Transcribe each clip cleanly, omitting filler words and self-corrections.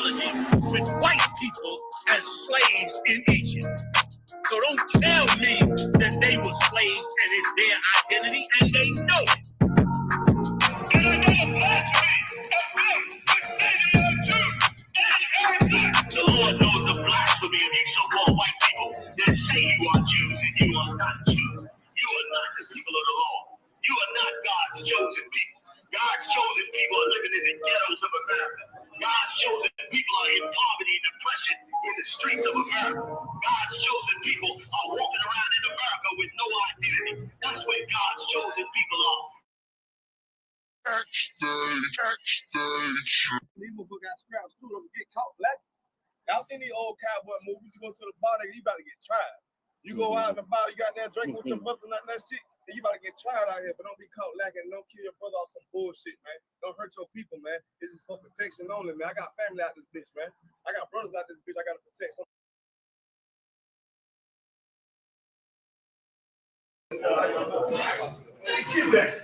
ideology with white people as slaves in Egypt. So don't tell me that they were slaves and it's their identity, and they know it. And I know the Lord knows the blasphemy of you so-called white people that say you are Jews and you are not Jews. You are not the people of the law. You are not God's chosen people. God's chosen people are living in the ghettos of America. God's chosen people are in poverty and depression in the streets of America. God's chosen people are walking around in America with no identity. That's where God's chosen people are. Backstage. These motherfuckers got scraps too. Don't get caught black. Y'all seen these old cowboy movies? You go to the bar, you about to get tried. You go out in the bar, you got that drink with your brothers and that shit. You about to get tried out here, but don't be caught lacking. Don't kill your brother off some bullshit, man. Don't hurt your people, man. This is for protection only, man. I got family out this bitch, man. I got brothers out this bitch. I gotta protect some. Thank you, man.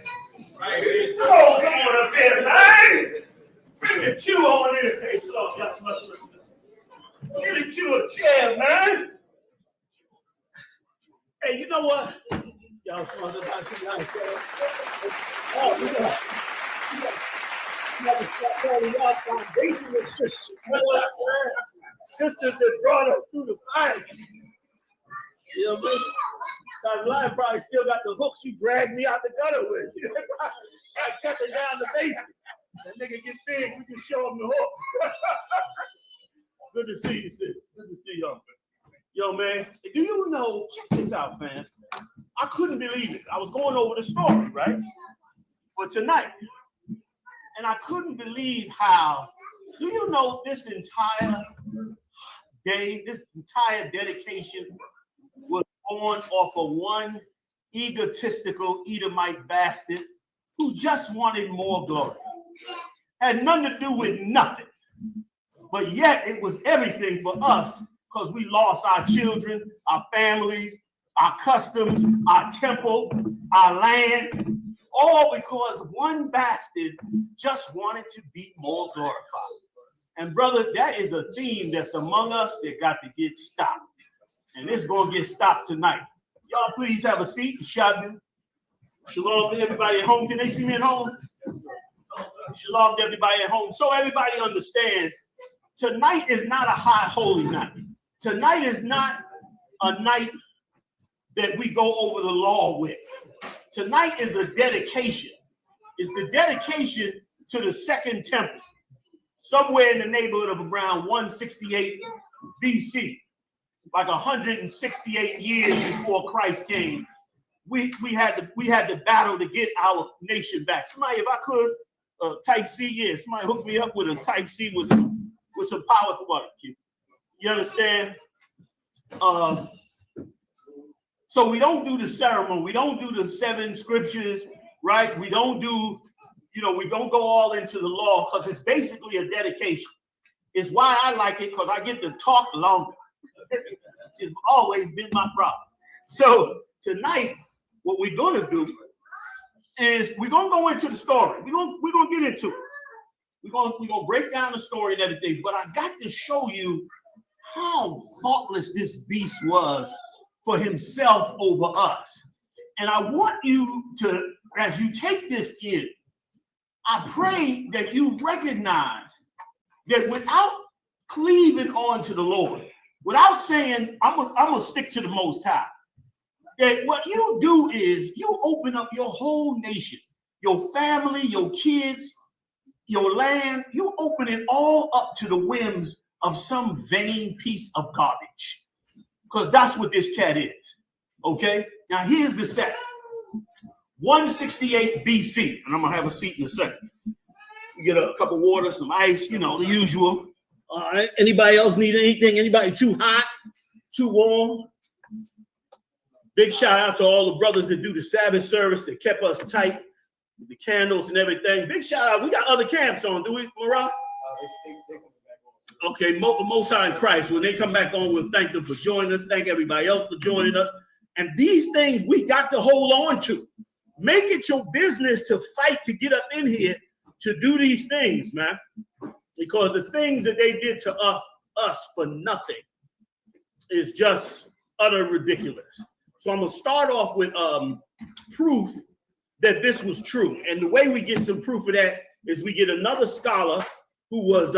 Right here. Oh, come on up there, man. Bring the Q on in. Hey, slow. Give the Q a chair, man. Hey, you know what? Y'all want to see how it's going? Oh, you got to start calling y'all foundational sisters. Sisters that brought us through the fire. You know what I mean? Because Lion probably still got the hooks she dragged me out the gutter with. I kept her down the basement. That nigga get big, we can show him the hook. Good to see you, sis. Good to see y'all. Yo, man, do you know, check this out, fam. I couldn't believe it. I was going over the story, right? For tonight. And I couldn't believe how, do you know this entire day, this entire dedication was born off of one egotistical Edomite bastard who just wanted more glory. Had nothing to do with nothing. But yet it was everything for us because we lost our children, our families, our customs, our temple, our land, all because one bastard just wanted to be more glorified. And brother, that is a theme that's among us that got to get stopped. And it's going to get stopped tonight. Y'all please have a seat. Shalom to everybody at home. Can they see me at home? Shalom to everybody at home. So everybody understands, tonight is not a high holy night. Tonight is not a night that we go over the law with. Tonight is a dedication. It's the dedication to the second temple, somewhere in the neighborhood of around 168 BC, like 168 years before Christ came. We had to battle to get our nation back. Somebody, if I could, type C, yeah, somebody hook me up with a type C with some power quality. You understand? So we don't do the ceremony. We don't do the 7 scriptures, right? We don't do, we don't go all into the law because it's basically a dedication. It's why I like it, because I get to talk longer. It's always been my problem. So tonight, what we're going to do is we're going to go into the story. We're going to get into it. We're going to break down the story and everything. But I got to show you how thoughtless this beast was for himself over us. And I want you to, as you take this in, I pray that you recognize that without cleaving on to the Lord, without saying, I'm gonna stick to the Most High, that what you do is you open up your whole nation, your family, your kids, your land, you open it all up to the whims of some vain piece of garbage. Because that's what this cat is. Okay? Now here's the set. 168 BC. And I'm gonna have a seat in a second. You get a cup of water, some ice, the usual. All right. Anybody else need anything? Anybody too hot? Too warm? Big shout out to all the brothers that do the Sabbath service that kept us tight with the candles and everything. Big shout out. We got other camps on, do we, Marah? Okay, Most High in Christ. When they come back on, we'll thank them for joining us. Thank everybody else for joining us. And these things we got to hold on to. Make it your business to fight to get up in here to do these things, man. because the things that they did to us for nothing is just utter ridiculous. So I'm going to start off with proof that this was true. And the way we get some proof of that is we get another scholar who was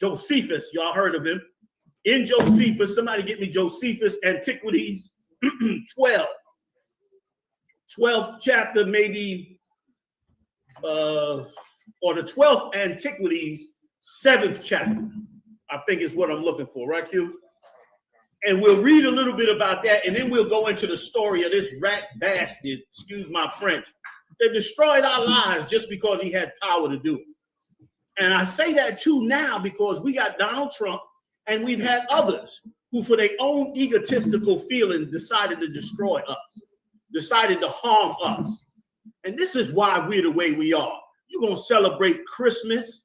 Josephus. Y'all heard of him. In Josephus, somebody get me Josephus, Antiquities 12. 12th chapter, maybe, or the 12th Antiquities, 7th chapter, I think is what I'm looking for, right, Q? And we'll read a little bit about that, and then we'll go into the story of this rat bastard, excuse my French, that destroyed our lives just because he had power to do it. And I say that too now because we got Donald Trump, and we've had others who, for their own egotistical feelings, decided to destroy us, decided to harm us. And this is why we're the way we are. You're going to celebrate Christmas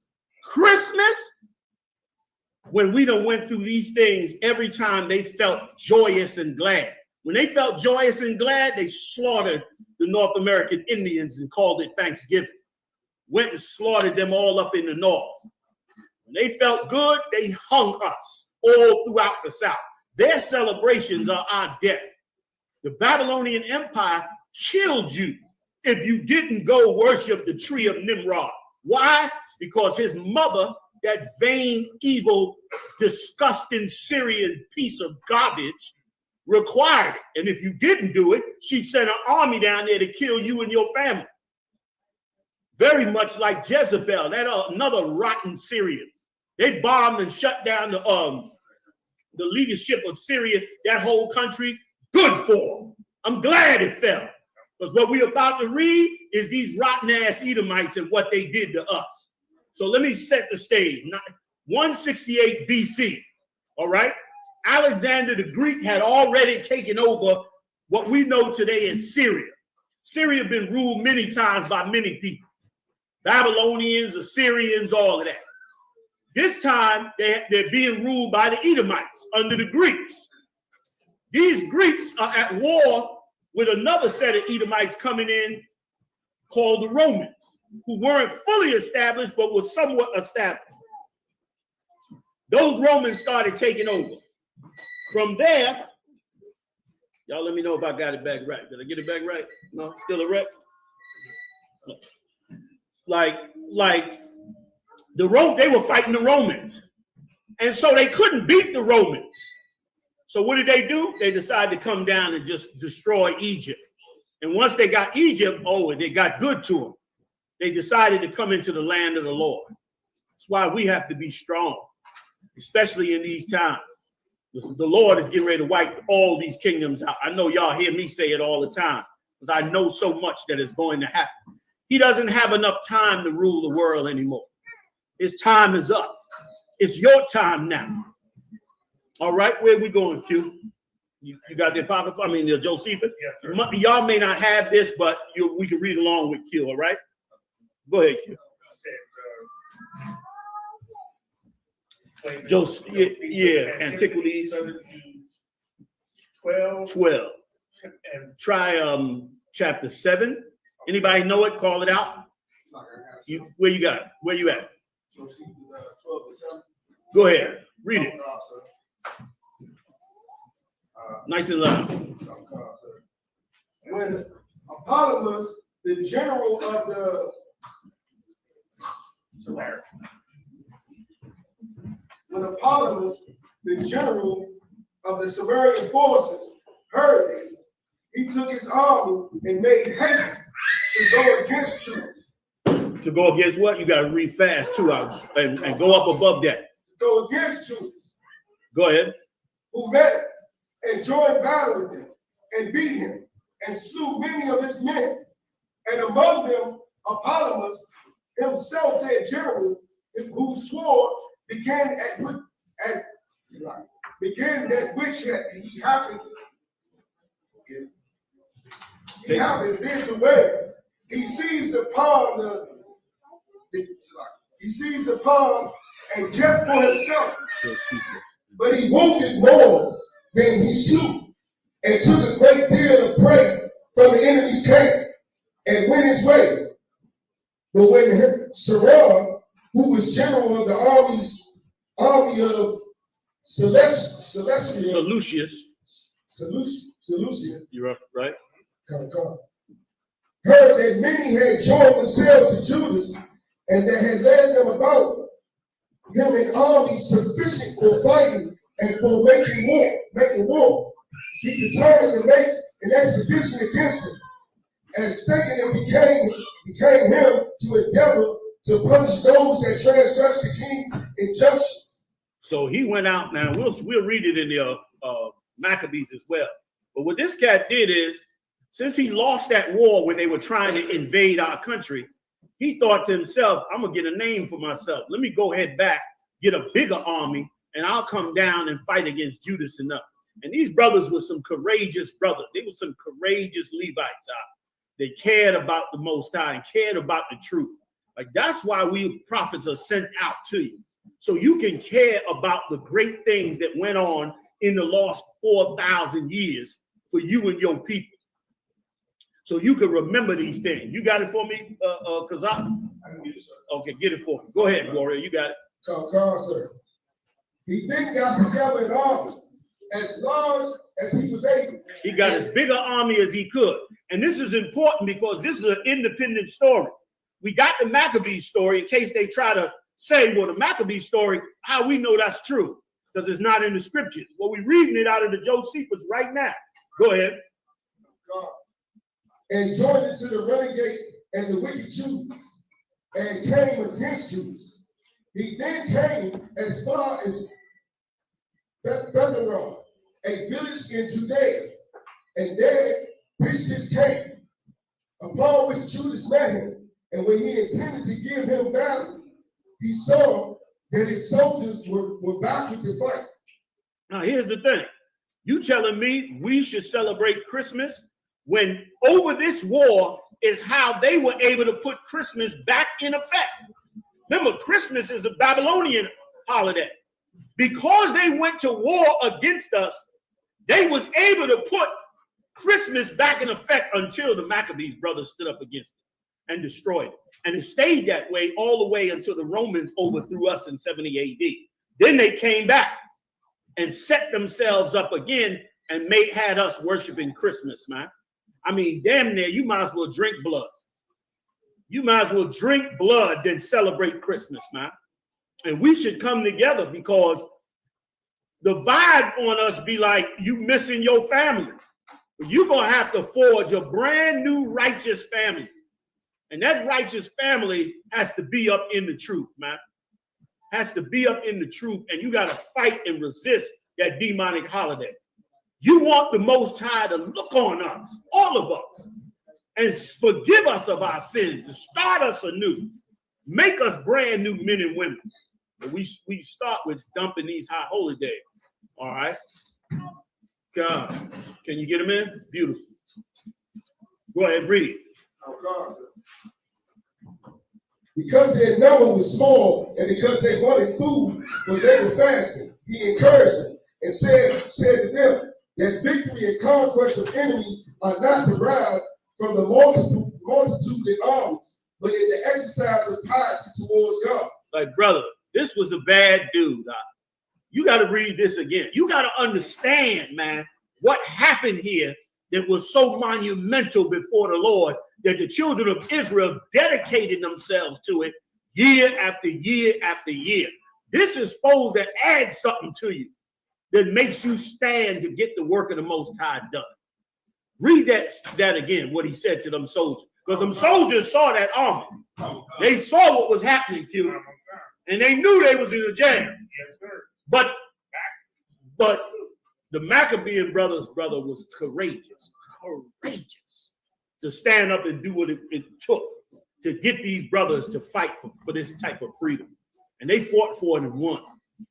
when we done went through these things every time they felt joyous and glad. When they felt joyous and glad, they slaughtered the North American Indians and called it Thanksgiving. Went and slaughtered them all up in the north. When they felt good, they hung us all throughout the South. Their celebrations are our death. The Babylonian Empire killed you if you didn't go worship the tree of Nimrod. Why? Because his mother, that vain, evil, disgusting Syrian piece of garbage, required it. And if you didn't do it, she sent an army down there to kill you and your family. Very much like Jezebel, that another rotten Syrian. They bombed and shut down the leadership of Syria, that whole country. Good for them. I'm glad it fell. Because what we're about to read is these rotten ass Edomites and what they did to us. So let me set the stage. 168 BC. All right. Alexander the Greek had already taken over what we know today as Syria. Syria had been ruled many times by many people. Babylonians, Assyrians, all of that. This time, they're being ruled by the Edomites under the Greeks. These Greeks are at war with another set of Edomites coming in called the Romans, who weren't fully established, but were somewhat established. Those Romans started taking over. From there, y'all let me know if I got it back right. Did I get it back right? No, still a wreck? Like they were fighting the Romans. And so they couldn't beat the Romans. So what did they do? They decided to come down and just destroy Egypt. And once they got Egypt, they got good to them. They decided to come into the land of the Lord. That's why we have to be strong, especially in these times. The Lord is getting ready to wipe all these kingdoms out. I know y'all hear me say it all the time because I know so much that is going to happen. He doesn't have enough time to rule the world anymore. His time is up. It's your time now. All right, where we going, Q? You got the Apocrypha? I mean, the Josephus? Yes, sir. Y'all may not have this, but we can read along with Q, all right? Go ahead, Q. Antiquities 12. And try chapter 7. Anybody know it? Call it out. Where you got it? Where you at? 12 to 7. Go ahead. Read it. Nice and loud. When Apollonius, the general of the Sumerian forces heard this, he took his army and made haste to go against Jews. To go against what? You got to read fast too, and go up above that. Go against Jews. Go ahead. Who met and joined battle with him and beat him and slew many of his men. And among them, Apollonius himself, their general, whose sword began that which he happened. He happened this way. He seized the palm. He seized the palm and kept for himself. But he wounded more than he slew, and took a great deal of prey from the enemy's camp, and went his way. But when Sarah, who was general of the army of Seleucus. Seleucia. You're right. Heard that many had joined themselves to Judas, and that had led them about him an army sufficient for fighting and for making war. He determined to make an expedition against him, and second it became him to endeavor to punish those that transgress the king's injunctions. So he went out. Now we'll read it in the Maccabees as well. But what this cat did is, since he lost that war when they were trying to invade our country, he thought to himself, I'm gonna get a name for myself. Let me go head back, get a bigger army, and I'll come down and fight against Judas and them. And these brothers were some courageous brothers. They were some courageous Levites. They cared about the Most High and cared about the truth. Like, that's why we prophets are sent out to you, so you can care about the great things that went on in the last 4,000 years for you and your people. So you can remember these things. You got it for me, Kazak? Okay, get it for me. Go ahead, Warrior. You got it. Come, sir. He then got together an army as large as he was able. He got as big an army as he could. And this is important because this is an independent story. We got the Maccabees story in case they try to say, well, the Maccabees story, how we know that's true, because it's not in the scriptures. Well, we're reading it out of the Josephus right now. Go ahead. And joined it to the renegade and the wicked Jews, and came against Judas. He then came as far as Betharon, a village in Judea, and there pitched his camp, upon which Judas met him. And when he intended to give him battle, he saw that his soldiers were backward to fight. Now, here's the thing. You telling me we should celebrate Christmas when over this war is how they were able to put Christmas back in effect? Remember, Christmas is a Babylonian holiday. Because they went to war against us, they was able to put Christmas back in effect until the Maccabees brothers stood up against it and destroyed it. And it stayed that way all the way until the Romans overthrew us in 70 AD. Then they came back and set themselves up again and had us worshiping Christmas, man. I mean, damn near, you might as well drink blood. You might as well drink blood than celebrate Christmas, man. And we should come together, because the vibe on us be like, you missing your family. You're going to have to forge a brand new righteous family. And that righteous family has to be up in the truth, man. Has to be up in the truth. And you got to fight and resist that demonic holiday. You want the Most High to look on us, all of us, and forgive us of our sins and start us anew. Make us brand new men and women. But we start with dumping these high holy days. All right. God, can you get them in? Beautiful. Go ahead, read. Because their number was small, and because they wanted food, but they were fasting, he encouraged them and said to them that victory and conquest of enemies are not derived from the multitude in arms, but in the exercise of piety towards God. Like, brother, this was a bad dude. You got to read this again. You got to understand, man, what happened here that was so monumental before the Lord that the children of Israel dedicated themselves to it year after year after year. This is supposed to add something to you that makes you stand to get the work of the Most High done. Read that again, what he said to them soldiers. Because them soldiers saw that army. They saw what was happening to them, and they knew they was in a jam. But the Maccabean brother was courageous to stand up and do what it took to get these brothers to fight for this type of freedom. And they fought for it and won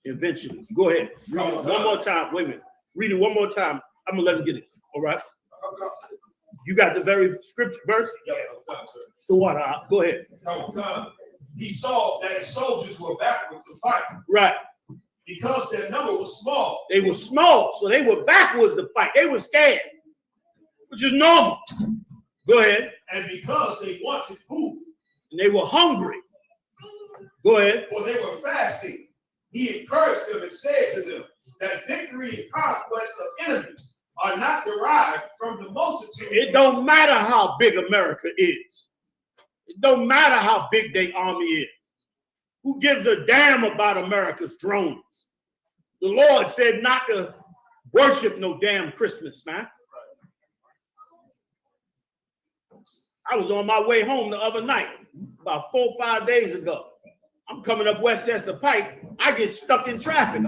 eventually. Go ahead. Read it one more time. Wait a minute. Read it one more time. I'm going to let him get it. All right? You got the very scripture verse? Yeah. So what? Go ahead. He saw that his soldiers were backward to fight. Right. Because their number was small. They were small, so they were backwards to fight. They were scared, which is normal. Go ahead. And because they wanted food. And they were hungry. Go ahead. For they were fasting. He encouraged them and said to them that victory and conquest of enemies are not derived from the multitude. It don't matter how big America is. It don't matter how big their army is. Who gives a damn about America's drones? The Lord said not to worship no damn Christmas, man. I was on my way home the other night, about 4 or 5 days ago. I'm coming up Westchester Pike. I get stuck in traffic.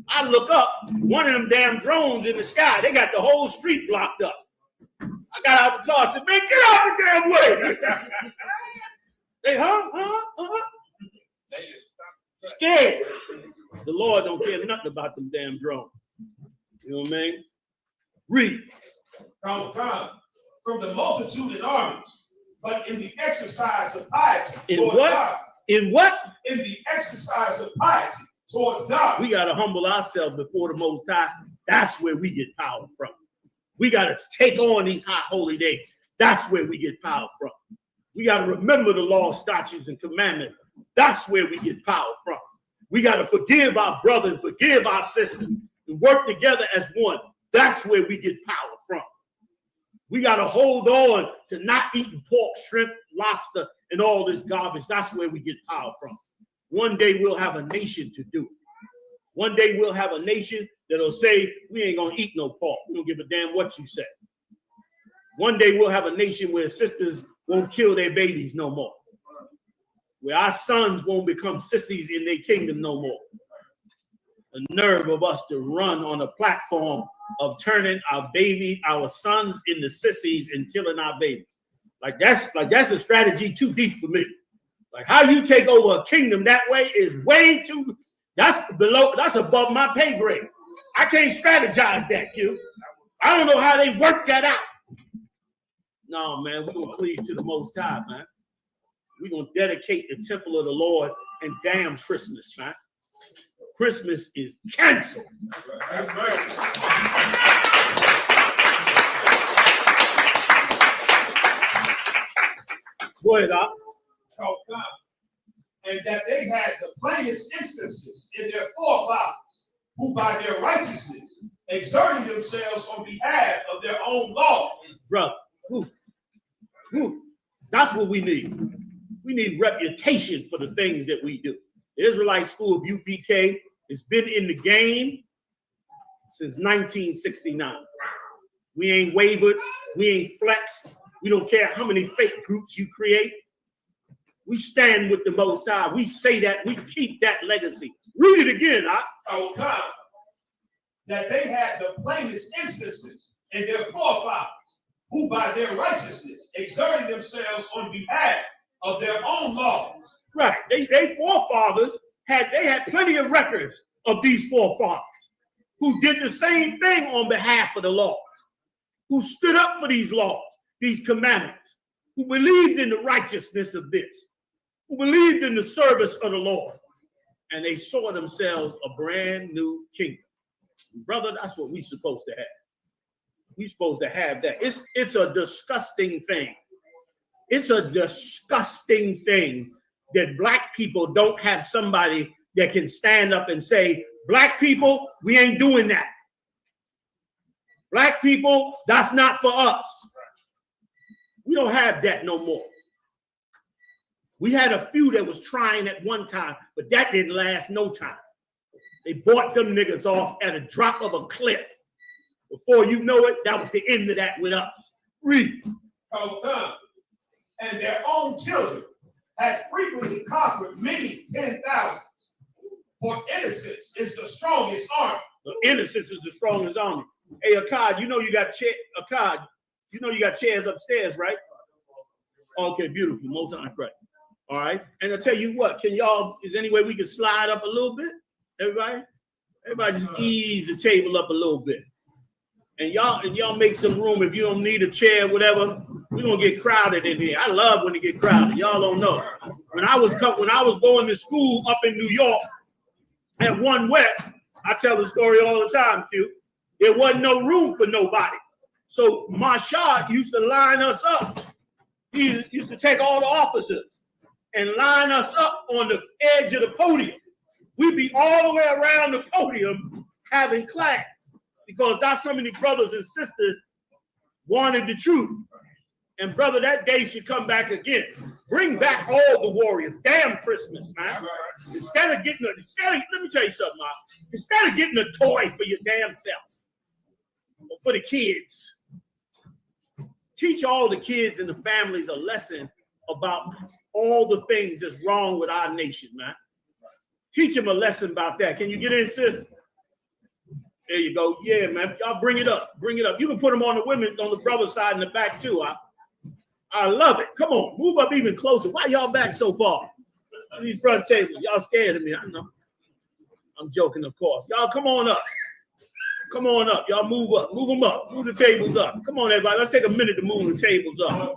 I look up, one of them damn drones in the sky. They got the whole street blocked up. I got out the car and said, man, get out the damn way. They, scared. The Lord don't care nothing about them damn drones. You know what I mean? Read. Time. From the multitude and armies, but in the exercise of piety. In what? God. In what? In the exercise of piety towards God. We got to humble ourselves before the Most High. That's where we get power from. We got to take on these high holy days. That's where we get power from. We got to remember the law, statutes, and commandments. That's where we get power from. We got to forgive our brother and forgive our sister and work together as one. That's where we get power from. We got to hold on to not eating pork, shrimp, lobster, and all this garbage. That's where we get power from. One day we'll have a nation to do it. One day we'll have a nation that'll say, we ain't going to eat no pork. We don't give a damn what you say. One day we'll have a nation where sisters won't kill their babies no more. Where our sons won't become sissies in their kingdom no more. The nerve of us to run on a platform of turning our sons into sissies and killing our babies. Like that's a strategy too deep for me. Like how you take over a kingdom that way is way too, that's above my pay grade. I can't strategize that, Q. I don't know how they work that out. No, man, we're gonna cleave to the Most High, man. We're gonna dedicate the temple of the Lord and damn Christmas, man. Christmas is canceled. Go ahead, Doc. And that they had the plainest instances in their forefathers, who by their righteousness exerting themselves on behalf of their own law. Brother, who? That's what we need. We need reputation for the things that we do. The Israelite School of UPK has been in the game since 1969. We ain't wavered. We ain't flexed. We don't care how many fake groups you create. We stand with the Most High. We say that. We keep that legacy. Read it again, God. That they had the plainest instances in their forefathers, who by their righteousness exerting themselves on behalf of their own laws. Right. They forefathers had plenty of records of these forefathers who did the same thing on behalf of the laws, who stood up for these laws, these commandments, who believed in the righteousness of this, who believed in the service of the Lord, and they saw themselves a brand new kingdom. Brother, that's what we're supposed to have. We're supposed to have that. It's a disgusting thing. It's a disgusting thing that Black people don't have somebody that can stand up and say, Black people, we ain't doing that. Black people, that's not for us. We don't have that no more. We had a few that was trying at one time, but that didn't last no time. They bought them niggas off at a drop of a clip. Before you know it, that was the end of that with us. Read. And their own children had frequently conquered many 10,000s. For innocence is the strongest army. Innocence is the strongest army. Hey, Akkad, you know you got chairs upstairs, right? Okay, beautiful. Most time, right. All right. And I'll tell you what, is there any way we can slide up a little bit? Everybody just ease the table up a little bit. And y'all make some room. If you don't need a chair, whatever, we're gonna get crowded in here. I love when it get crowded. Y'all don't know. When I was going to school up in New York at One West, I tell the story all the time, Q. There wasn't no room for nobody. So Marshall used to line us up. He used to take all the officers and line us up on the edge of the podium. We'd be all the way around the podium having class because not so many brothers and sisters wanted the truth. And brother, that day should come back again. Bring back all the warriors. Damn Christmas, man. Instead of let me tell you something, man. Instead of getting a toy for your damn self, or for the kids, teach all the kids and the families a lesson about all the things that's wrong with our nation, man. Teach them a lesson about that. Can you get in, sis? There you go. Yeah, man. Y'all bring it up. Bring it up. You can put them on the women, on the brother side in the back too. I love it. Come on, move up even closer. Why y'all back so far? These front tables, y'all scared of me. I know. I'm joking, of course. Y'all come on up. Come on up. Y'all move up. Move them up. Move the tables up. Come on, everybody. Let's take a minute to move the tables up.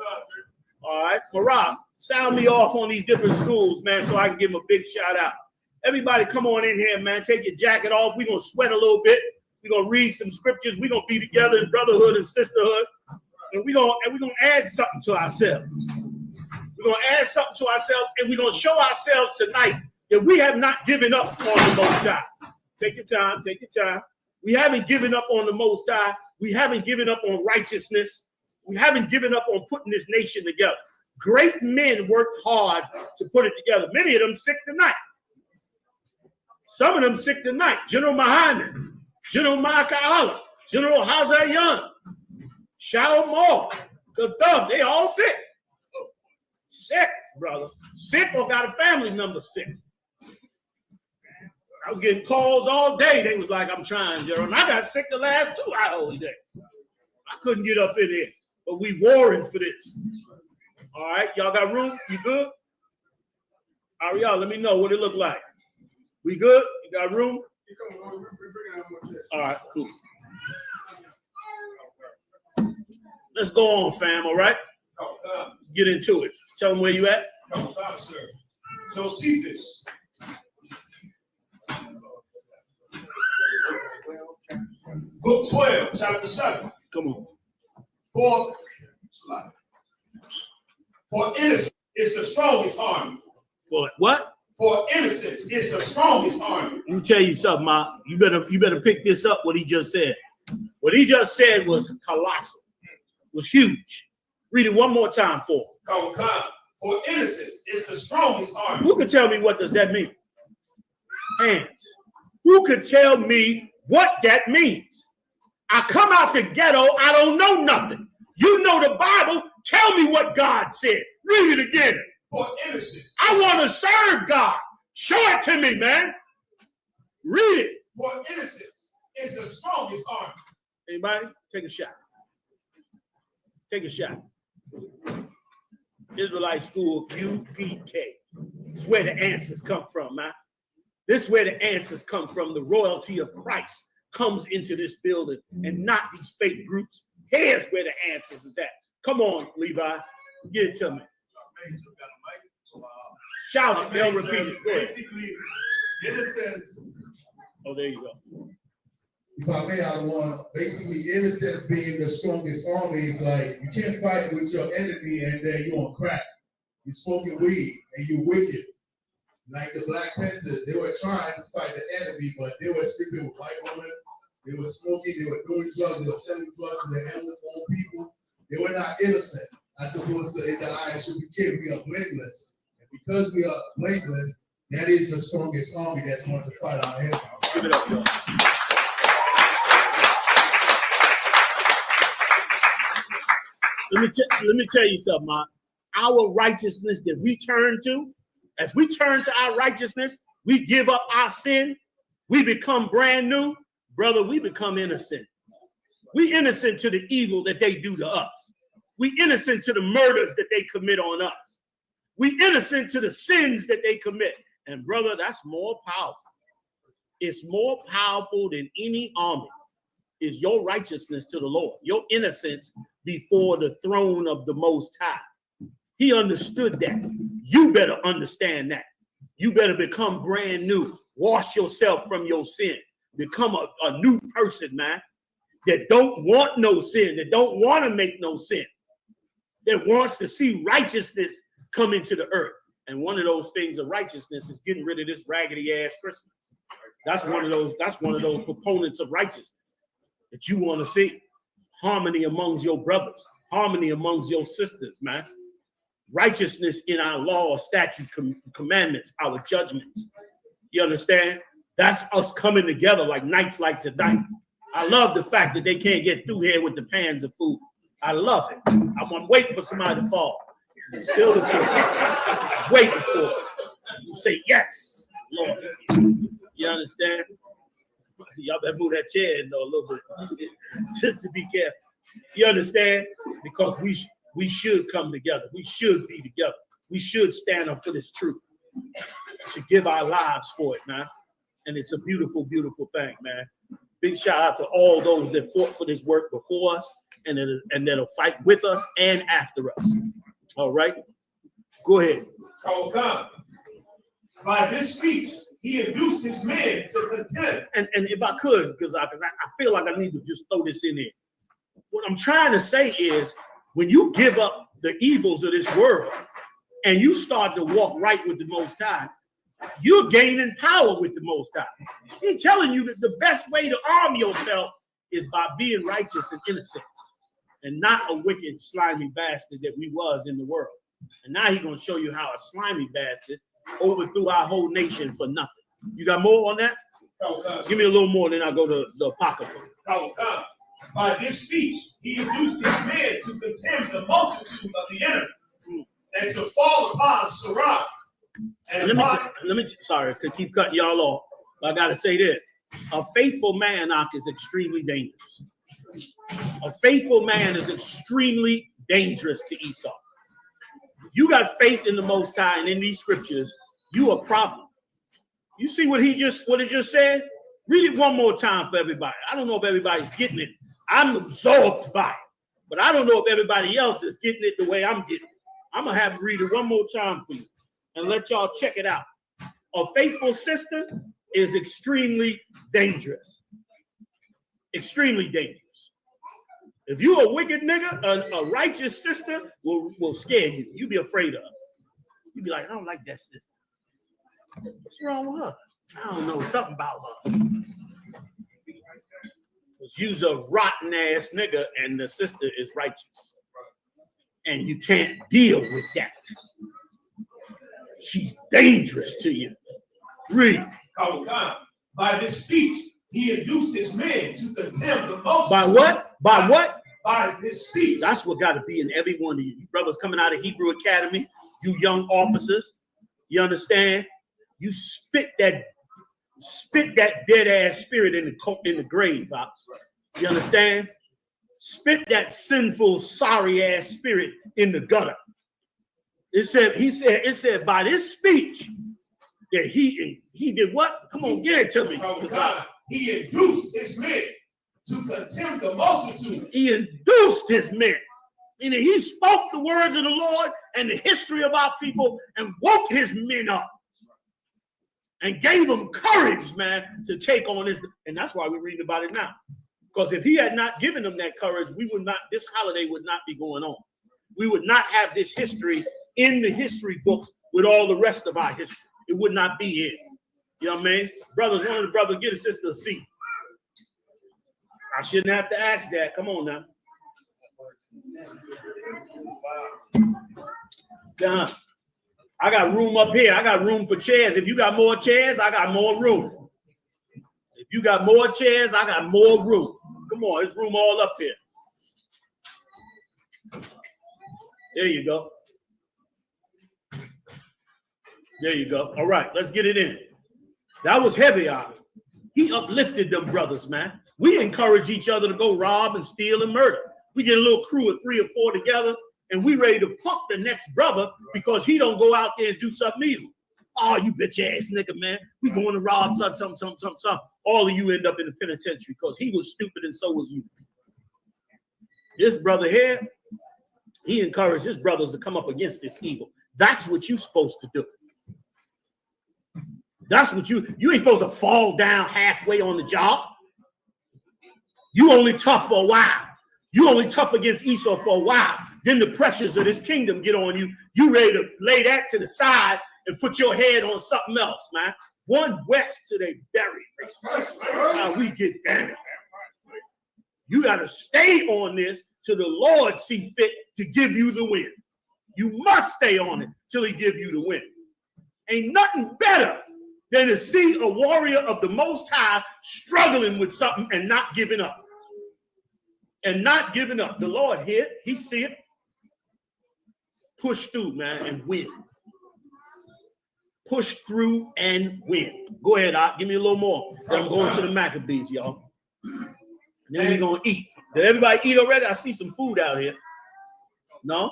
All right. Marab, sound me off on these different schools, man, so I can give them a big shout out. Everybody come on in here, man. Take your jacket off. We're going to sweat a little bit. We're going to read some scriptures. We're going to be together in brotherhood and sisterhood. And we're going to add something to ourselves. We're going to add something to ourselves, and we're going to show ourselves tonight that we have not given up on the Most High. Take your time. Take your time. We haven't given up on the Most High. We haven't given up on righteousness. We haven't given up on putting this nation together. Great men worked hard to put it together. Many of them sick tonight. Some of them sick tonight. General Muhammad, General Micah Allah, General Hazayan, Shaul Moore, Kathum, they all sick. Sick, brother. Sick or got a family member sick. I was getting calls all day. They was like, I'm trying, General. And I got sick the last 2 hours days. I couldn't get up in here, but we warring for this. All right, y'all got room? You good? All right, y'all, let me know what it look like. We good? You got room? All right, cool. Let's go on, fam, all right? Let's get into it. Tell them where you at. Sir. Josephus. Book 12, chapter 7. Come on. For innocence is the strongest army. What? For innocence is the strongest army. Let me tell you something, Ma. You better pick this up, what he just said. What he just said was colossal. Was huge. Read it one more time for him. For innocence is the strongest army. Who could tell me what does that mean? Hands. Who could tell me what that means? I come out the ghetto, I don't know nothing. You know the Bible. Tell me what God said. Read it again. For innocence. I want to serve God. Show it to me, man. Read it. For innocence is the strongest army. Anybody? Take a shot. Take a shot. Israelite School, UPK. This is where the answers come from, man. This is where the answers come from. The royalty of Christ comes into this building and not these fake groups. Here's where the answers is at. Come on, Levi. Get it to me. Shout it. They'll repeat it. Basically, innocence. Oh, there you go. If I may, I want basically innocence being the strongest army. It's like you can't fight with your enemy and then you're on crack. You're smoking weed and you're wicked. Like the Black Panthers, they were trying to fight the enemy, but they were sleeping with white women. They were smoking. They were doing drugs. They were selling drugs to the own people. They were not innocent. As opposed to in the eyes should be killed, we are blameless. And because we are blameless, that is the strongest army that's going to fight our enemies. Give it up, y'all. Let me tell you something, man. Our righteousness that we turn to, as we turn to our righteousness, we give up our sin, we become brand new. Brother, we become innocent. We innocent to the evil that they do to us. We innocent to the murders that they commit on us. We innocent to the sins that they commit. And brother, that's more powerful. It's more powerful than any army. Is your righteousness to the Lord, your innocence before the throne of the Most High. He understood that. You better understand that. You better become brand new. Wash yourself from your sin. Become a new person, man, that don't want no sin, that don't want to make no sin, that wants to see righteousness come into the earth. And one of those things of righteousness is getting rid of this raggedy ass Christmas. That's one of those proponents of righteousness that you want to see. Harmony amongst your brothers, harmony amongst your sisters, man. Righteousness in our law, statutes, commandments, our judgments. You understand? That's us coming together like nights like tonight. I love the fact that they can't get through here with the pans of food. I love it. I'm waiting for somebody to fall. Still the food. Waiting for it. You say yes, Lord. You understand? Y'all better move that chair in though a little bit, just to be careful. You understand? Because we should come together. We should be together. We should stand up for this truth. We should give our lives for it, man. And it's a beautiful, beautiful thing, man. Big shout out to all those that fought for this work before us and that'll fight with us and after us. All right? Go ahead. By this speech, he induced his men to contend. And if I could, because I feel like I need to just throw this in there. What I'm trying to say is, when you give up the evils of this world and you start to walk right with the Most High, you're gaining power with the Most High. He's telling you that the best way to arm yourself is by being righteous and innocent and not a wicked, slimy bastard that we was in the world. And now he's going to show you how a slimy bastard overthrew our whole nation for nothing. You got more on that? Give me a little more, then I'll go to the Apocrypha. By this speech, he induced his men to contemn the multitude of the enemy and to fall upon Sarah. And let me sorry, I could keep cutting y'all off. But I got to say this. A faithful man, is extremely dangerous. A faithful man is extremely dangerous to Esau. If you got faith in the Most High and in these scriptures, you a problem. You see what it just said? Read it one more time for everybody. I don't know if everybody's getting it. I'm absorbed by it, but I don't know if everybody else is getting it the way I'm getting it. I'm gonna have to read it one more time for you and let y'all check it out. A faithful sister is extremely dangerous. Extremely dangerous. If you a wicked nigga, a righteous sister will scare you. You be afraid of her. You be like, I don't like that sister. What's wrong with her? I don't know, something about her. Because you's a rotten ass nigga and the sister is righteous. And you can't deal with that. She's dangerous to you. Read. By this speech, he induced his men to contemn the multitude. By what? By what? By this speech. That's what got to be in every one of you. Brothers coming out of Hebrew Academy, you young officers, you understand? You spit that dead ass spirit in the grave. You understand? Spit that sinful, sorry ass spirit in the gutter. It said by this speech that he did what? Come on, get it to me. He induced his men to contemn the multitude. He induced his men. Meaning he spoke the words of the Lord and the history of our people and woke his men up. And gave them courage, man, to take on this. And that's why we're reading about it now. Because if he had not given them that courage, this holiday would not be going on. We would not have this history in the history books with all the rest of our history. It would not be here. You know what I mean? Brothers, one of the brothers, get a sister a seat. I shouldn't have to ask that. Come on now. Done. I got room up here. I got room for chairs. If you got more chairs, I got more room. If you got more chairs, I got more room. Come on, there's room all up here. There you go. There you go. All right, let's get it in. That was heavy on him. He uplifted them brothers, man. We encourage each other to go rob and steal and murder. We get a little crew of 3 or 4 together, and we ready to pump the next brother because he don't go out there and do something evil. Oh, you bitch ass nigga, man. We going to rob something. All of you end up in the penitentiary because he was stupid and so was you. This brother here, he encouraged his brothers to come up against this evil. That's what you're supposed to do. That's what you ain't supposed to fall down halfway on the job. You only tough for a while. You only tough against Esau for a while. Then the pressures of this kingdom get on you. You ready to lay that to the side and put your head on something else, man. One west to they buried. That's how we get down. You got to stay on this till the Lord see fit to give you the win. You must stay on it till he give you the win. Ain't nothing better than to see a warrior of the Most High struggling with something and not giving up. And not giving up. The Lord hear it. He see it. Push through, man, and win. Push through and win. Go ahead, Doc. Give me a little more. Then I'm going to the Maccabees, y'all. And then we're going to eat. Did everybody eat already? I see some food out here. No?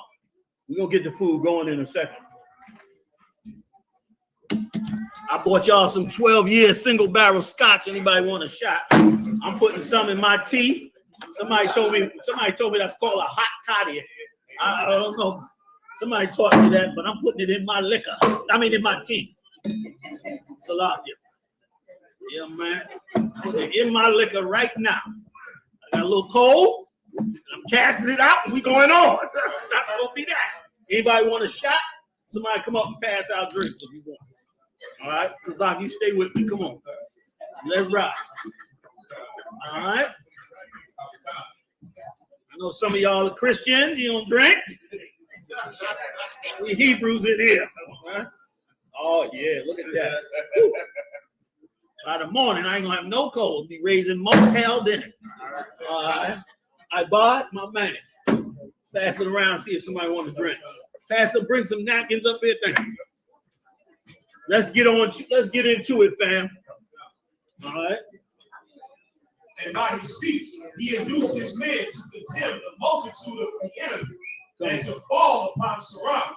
We're going to get the food going in a second. I bought y'all some 12-year single barrel scotch. Anybody want a shot? I'm putting some in my tea. Somebody told me that's called a hot toddy. I don't know. Somebody taught me that, but I'm putting it in my liquor. In my tea. Salakia. Yeah, man. Putting it in my liquor right now. I got a little cold. I'm casting it out, and we going on. That's gonna be that. Anybody want a shot? Somebody come up and pass out drinks if you want. All right, Kazak, you stay with me. Come on. Let's ride. All right. I know some of y'all are Christians. You don't drink. We Hebrews in here. Huh? Oh, yeah. Look at that. By the morning, I ain't going to have no cold. Be raising more hell than it. All right. I bought my man. Pass it around, see if somebody want to drink. Pass it, bring some napkins up here. Thank you. Let's get into it, fam. All right. And by his speech, he induced his men to contemn the multitude of the enemy and to fall upon Saram.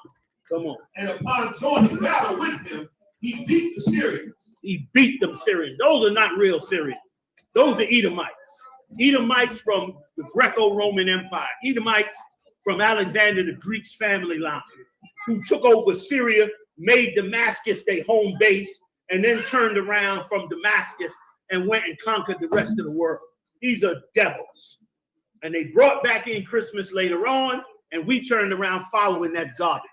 Come on. And upon joining battle with them, he beat the Syrians. He beat them Syrians. Those are not real Syrians. Those are Edomites. Edomites from the Greco-Roman Empire. Edomites from Alexander the Greek's family line, who took over Syria, made Damascus their home base, and then turned around from Damascus and went and conquered the rest of the world. These are devils. And they brought back in Christmas later on, and we turned around following that garbage.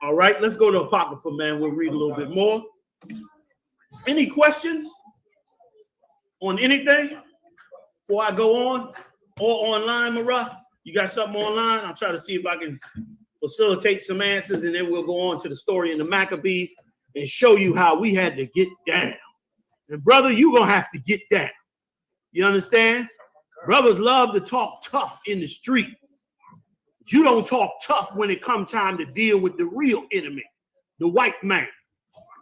All right, let's go to Apocrypha, man. We'll read a little bit more. Any questions on anything before I go on? Or online, Marah? You got something online? I'll try to see if I can facilitate some answers, and then we'll go on to the story in the Maccabees and show you how we had to get down. And brother, you're going to have to get down. You understand? Brothers love to talk tough in the street. But you don't talk tough when it comes time to deal with the real enemy, the white man.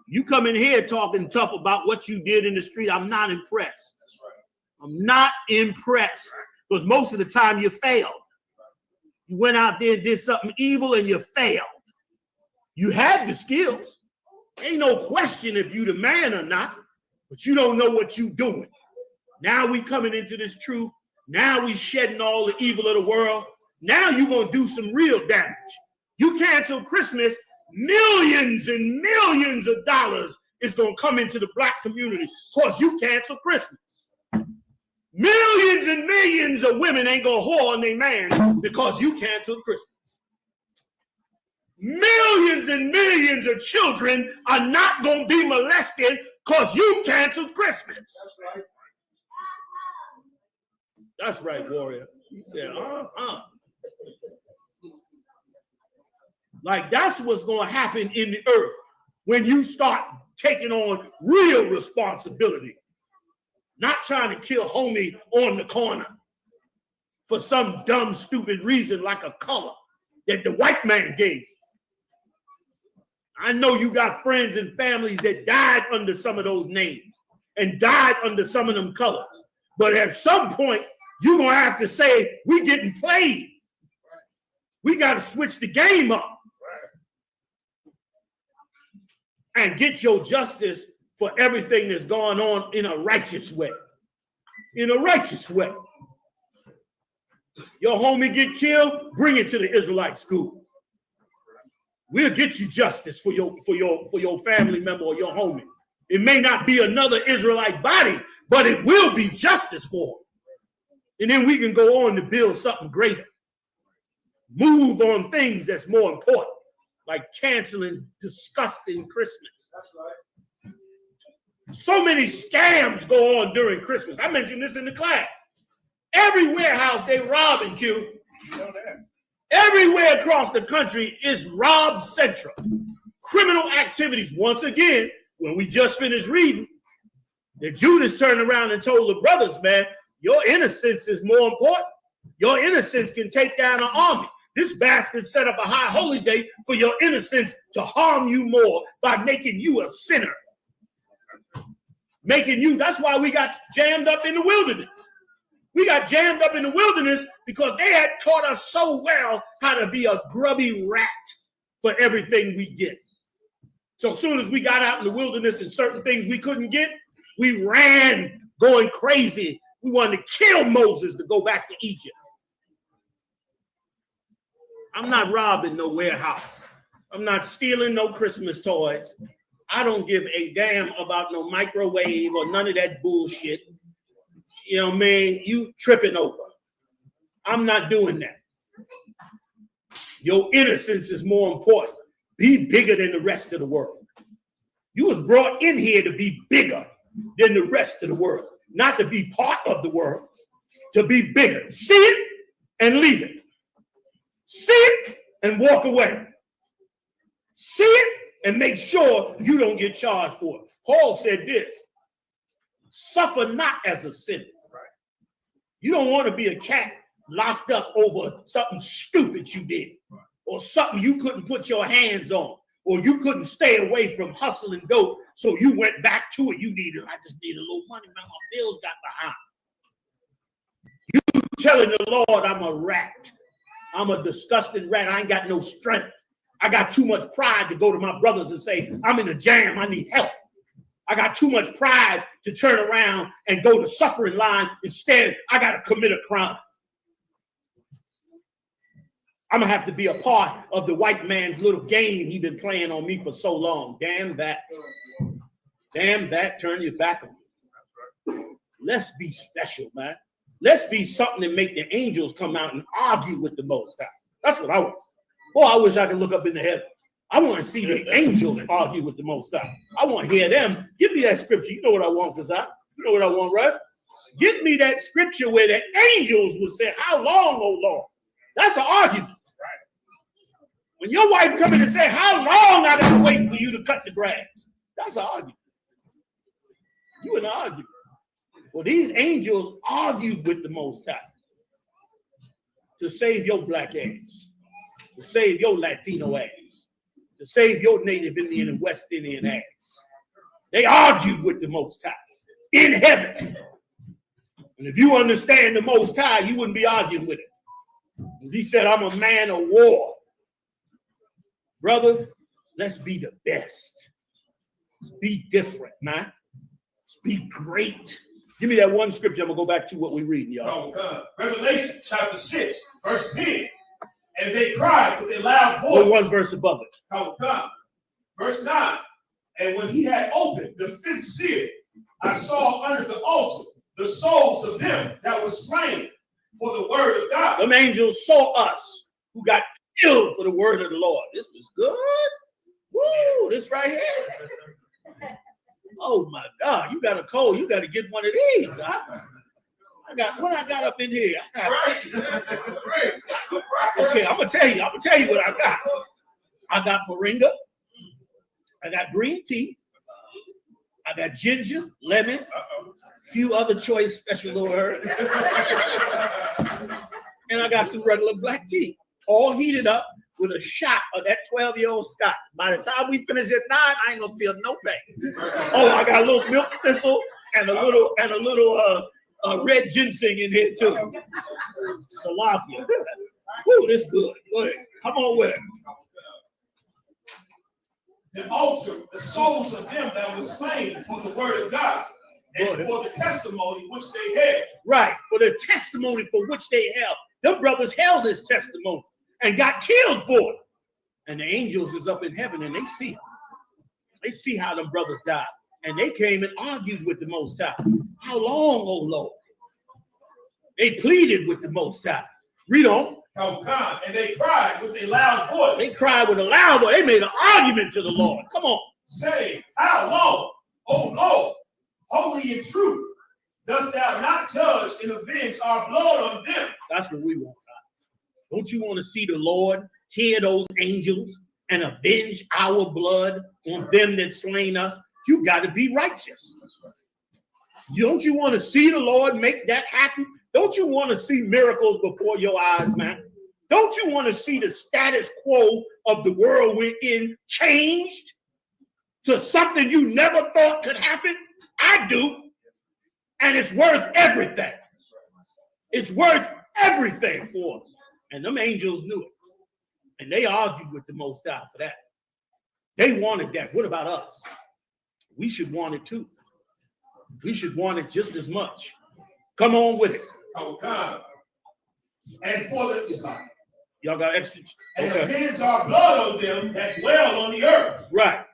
You come in here talking tough about what you did in the street. I'm not impressed. I'm not impressed because most of the time you failed. You went out there and did something evil and you failed. You had the skills. Ain't no question if you the man or not, but you don't know what you doing. Now we coming into this truth. Now we shedding all the evil of the world. Now you're going to do some real damage. You cancel Christmas, millions and millions of dollars is going to come into the black community because you cancel Christmas. Millions and millions of women ain't going to whore on their man because you canceled Christmas. Millions and millions of children are not going to be molested because you canceled Christmas. That's right, warrior. He said, Like that's what's going to happen in the earth when you start taking on real responsibility. Not trying to kill homie on the corner for some dumb, stupid reason like a color that the white man gave. I know you got friends and families that died under some of those names and died under some of them colors. But at some point, you're going to have to say, we getting played. We got to switch the game up and get your justice for everything that's going on in a righteous way. In a righteous way. Your homie get killed, bring it to the Israelite school. We'll get you justice for your family member or your homie. It may not be another Israelite body, but it will be justice for them. And then we can go on to build something greater. move on things that's more important, like canceling disgusting Christmas. That's right. So many scams go on during Christmas. I mentioned this in the class. Every warehouse they rob in Q. You know that. Everywhere across the country is rob central. Criminal activities. Once again, when we just finished reading, the Judas turned around and told the brothers, man, your innocence is more important. Your innocence can take down an army. This bastard set up a high holy day for your innocence to harm you more by making you a sinner. Making you, that's why we got jammed up in the wilderness. We got jammed up in the wilderness because they had taught us so well how to be a grubby rat for everything we get. So as soon as we got out in the wilderness and certain things we couldn't get, we ran going crazy. We wanted to kill Moses to go back to Egypt. I'm not robbing no warehouse. I'm not stealing no Christmas toys. I don't give a damn about no microwave or none of that bullshit. You know what I mean? You tripping over. I'm not doing that. Your innocence is more important. Be bigger than the rest of the world. You was brought in here to be bigger than the rest of the world. Not to be part of the world, to be bigger. See it and leave it. See it and walk away. See it and make sure you don't get charged for it. Paul said this, suffer not as a sinner. You don't want to be a cat locked up over something stupid you did, or something you couldn't put your hands on, or you couldn't stay away from hustling dope, so you went back to it. I just need a little money, man. My bills got behind. You telling the Lord, I'm a rat. I'm a disgusting rat. I ain't got no strength. I got too much pride to go to my brothers and say, I'm in a jam. I need help. I got too much pride to turn around and go to suffering line. Instead, I got to commit a crime. I'm going to have to be a part of the white man's little game he's been playing on me for so long. Damn that. Damn that. Turn your back on me. Let's be special, man. Let's be something that make the angels come out and argue with the Most High. That's what I want. Boy, I wish I could look up into heaven. I want to see the angels argue with the Most High. I want to hear them. Give me that scripture. You know what I want, Kazak. You know what I want, right? Give me that scripture where the angels would say, how long, O Lord? That's an argument. When your wife come in and say, how long I got to wait for you to cut the grass? That's an argument. You in an argument. Well, these angels argued with the Most High to save your black ass, to save your Latino ass, to save your Native Indian and West Indian ass. They argued with the Most High in heaven. And if you understand the Most High, you wouldn't be arguing with him. He said, I'm a man of war. Brother, let's be the best. Let's be different, man. Let's be great. Give me that one scripture. I'm going to go back to what we're reading, y'all. Revelation chapter 6, verse 10. And they cried with a loud voice. Or one verse above it. Verse 9. And when he had opened the fifth seal, I saw under the altar the souls of them that were slain for the word of God. Them angels saw us who got killed for the word of the Lord. This is good. Woo, this right here. Oh my God, you got a cold. You got to get one of these. Huh? I got what I got up in here. Okay, I'm gonna tell you what I got. I got moringa. I got green tea. I got ginger, lemon, a few other choice special little herbs. And I got some regular black tea, all heated up with a shot of that 12-year-old Scott. By the time we finish at 9, I ain't gonna feel no pain. Oh, I got a little milk thistle and a little red ginseng in here too. Salakia. Woo, this good. Go ahead. Come on with it. The altar, the souls of them that were slain for the word of God and for the testimony which they had. Right, for the testimony for which they held. Them brothers held this testimony and got killed for it. And the angels is up in heaven and they see them. They see how them brothers died. And they came and argued with the Most High. How long, O Lord? They pleaded with the Most High. Read on. Oh, God. And they cried with a loud voice. They cried with a loud voice. They made an argument to the Lord. Come on. Saying, how long, O Lord, holy and true, dost thou not judge and avenge our blood on them? That's what we want, God. Don't you want to see the Lord hear those angels and avenge our blood on them that slain us? You got to be righteous. Don't you want to see the Lord make that happen? Don't you want to see miracles before your eyes, man? Don't you want to see the status quo of the world we're in changed to something you never thought could happen? I do. And it's worth everything. It's worth everything for us. And them angels knew it. And they argued with the Most High for that. They wanted that. What about us? We should want it too. We should want it just as much. Come on with it. Oh, God. And for the Y'all got extra? and avenge our blood on them that dwell on the earth. Right.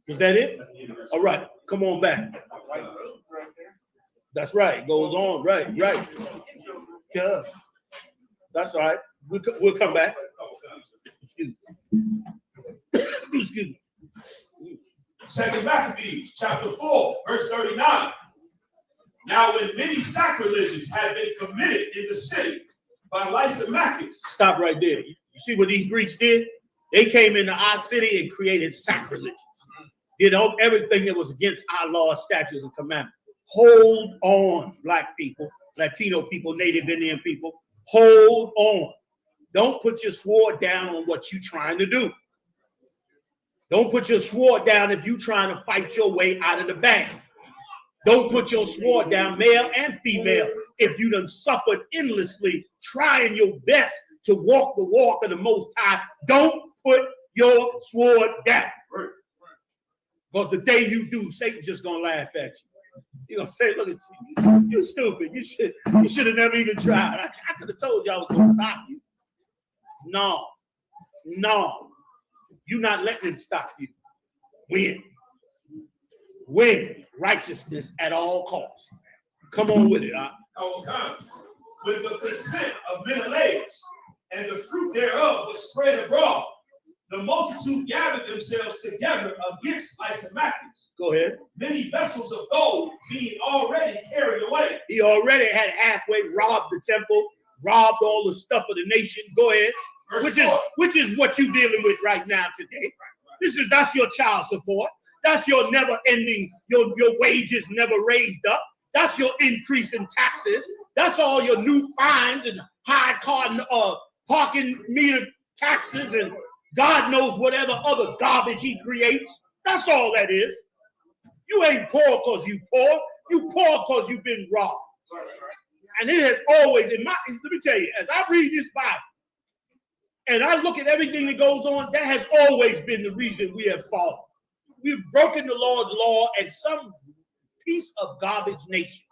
Is that it? All right. Come on back. That's right. Goes on. Right. Yeah. That's all right. We'll come back. Excuse me. Excuse me. 2 Maccabees, chapter 4, verse 39. Now, when many sacrileges had been committed in the city by Lysimachus. Stop right there. You see what these Greeks did? They came into our city and created sacrileges. Did everything that was against our laws, statutes, and commandments. Hold on, Black people, Latino people, Native Indian people. Hold on. Don't put your sword down on what you're trying to do. Don't put your sword down if you're trying to fight your way out of the bag. Don't put your sword down, male and female, if you done suffered endlessly, trying your best to walk the walk of the Most High. Don't put your sword down. Because the day you do, Satan's just going to laugh at you. He's going to say, look at you. You're stupid. You should have never even tried. I could have told you I was going to stop you. No. You're not letting him stop you. Win righteousness at all costs. Come on with it. Oh, God. With the consent of Menelaus, and the fruit thereof was spread abroad, the multitude gathered themselves together against Lysimachus. Go ahead. Many vessels of gold being already carried away. He already had halfway robbed the temple, robbed all the stuff of the nation. Go ahead. Which is what you're dealing with right now today. That's your child support. That's your never ending, your wages never raised up. That's your increase in taxes. That's all your new fines and high car parking meter taxes and God knows whatever other garbage he creates. That's all that is. You ain't poor because you poor. You poor because you've been robbed. And it has always, let me tell you, as I read this Bible, and I look at everything that goes on, that has always been the reason we have fallen. We've broken the Lord's law, and some piece of garbage nation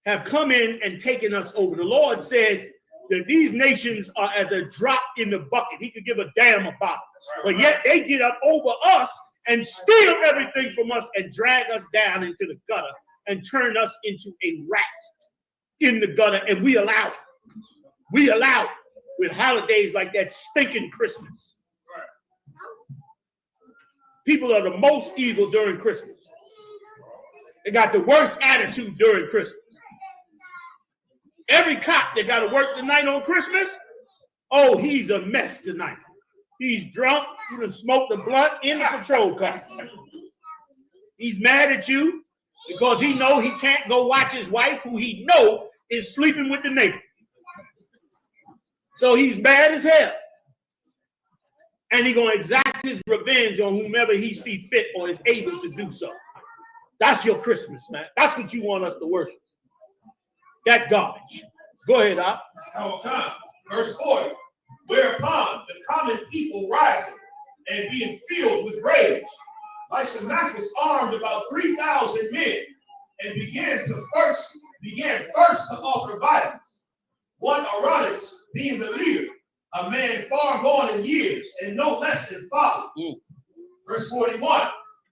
have come in and taken us over. The Lord said that these nations are as a drop in the bucket. He could give a damn about it. But yet they get up over us and steal everything from us and drag us down into the gutter and turn us into a rat in the gutter. And we allow it. We allow it with holidays like that stinking Christmas. People are the most evil during Christmas. They got the worst attitude during Christmas. Every cop that got to work tonight on Christmas, oh, he's a mess tonight. He's drunk. He done smoked the blunt in the patrol car. He's mad at you because he know he can't go watch his wife, who he know is sleeping with the neighbor. So he's mad as hell. And he's going to exact his revenge on whomever he see fit or is able to do so. That's your Christmas, man. That's what you want us to worship. That garbage. Go ahead, Op. Verse 40. Whereupon the common people rising and being filled with rage, Lysimachus armed about 3,000 men and began first to offer violence. One Aranus being the leader, a man far gone in years and no less in folly. Verse 41.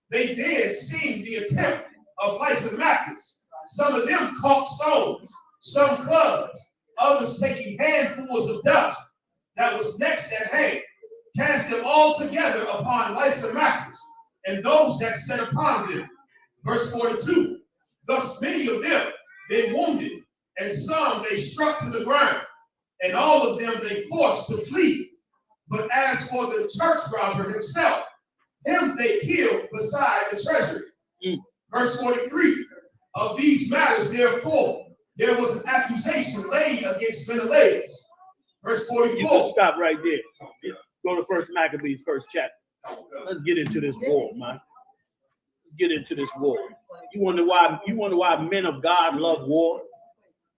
They did seeing the attempt of Lysimachus. Some of them caught stones, some clubs, Others, taking handfuls of dust that was next at hand, cast them all together upon Lysimachus and those that sat upon them. Verse 42. Thus many of them they wounded, and some they struck to the ground, and all of them they forced to flee. But as for the church robber himself, him they killed beside the treasury. Verse 43. Of these matters, therefore, there was an accusation laid against Menelaus. Verse 44. You can stop right there. Go to First Maccabees, first chapter. Let's get into this war, man. Let's get into this war. You wonder why men of God love war?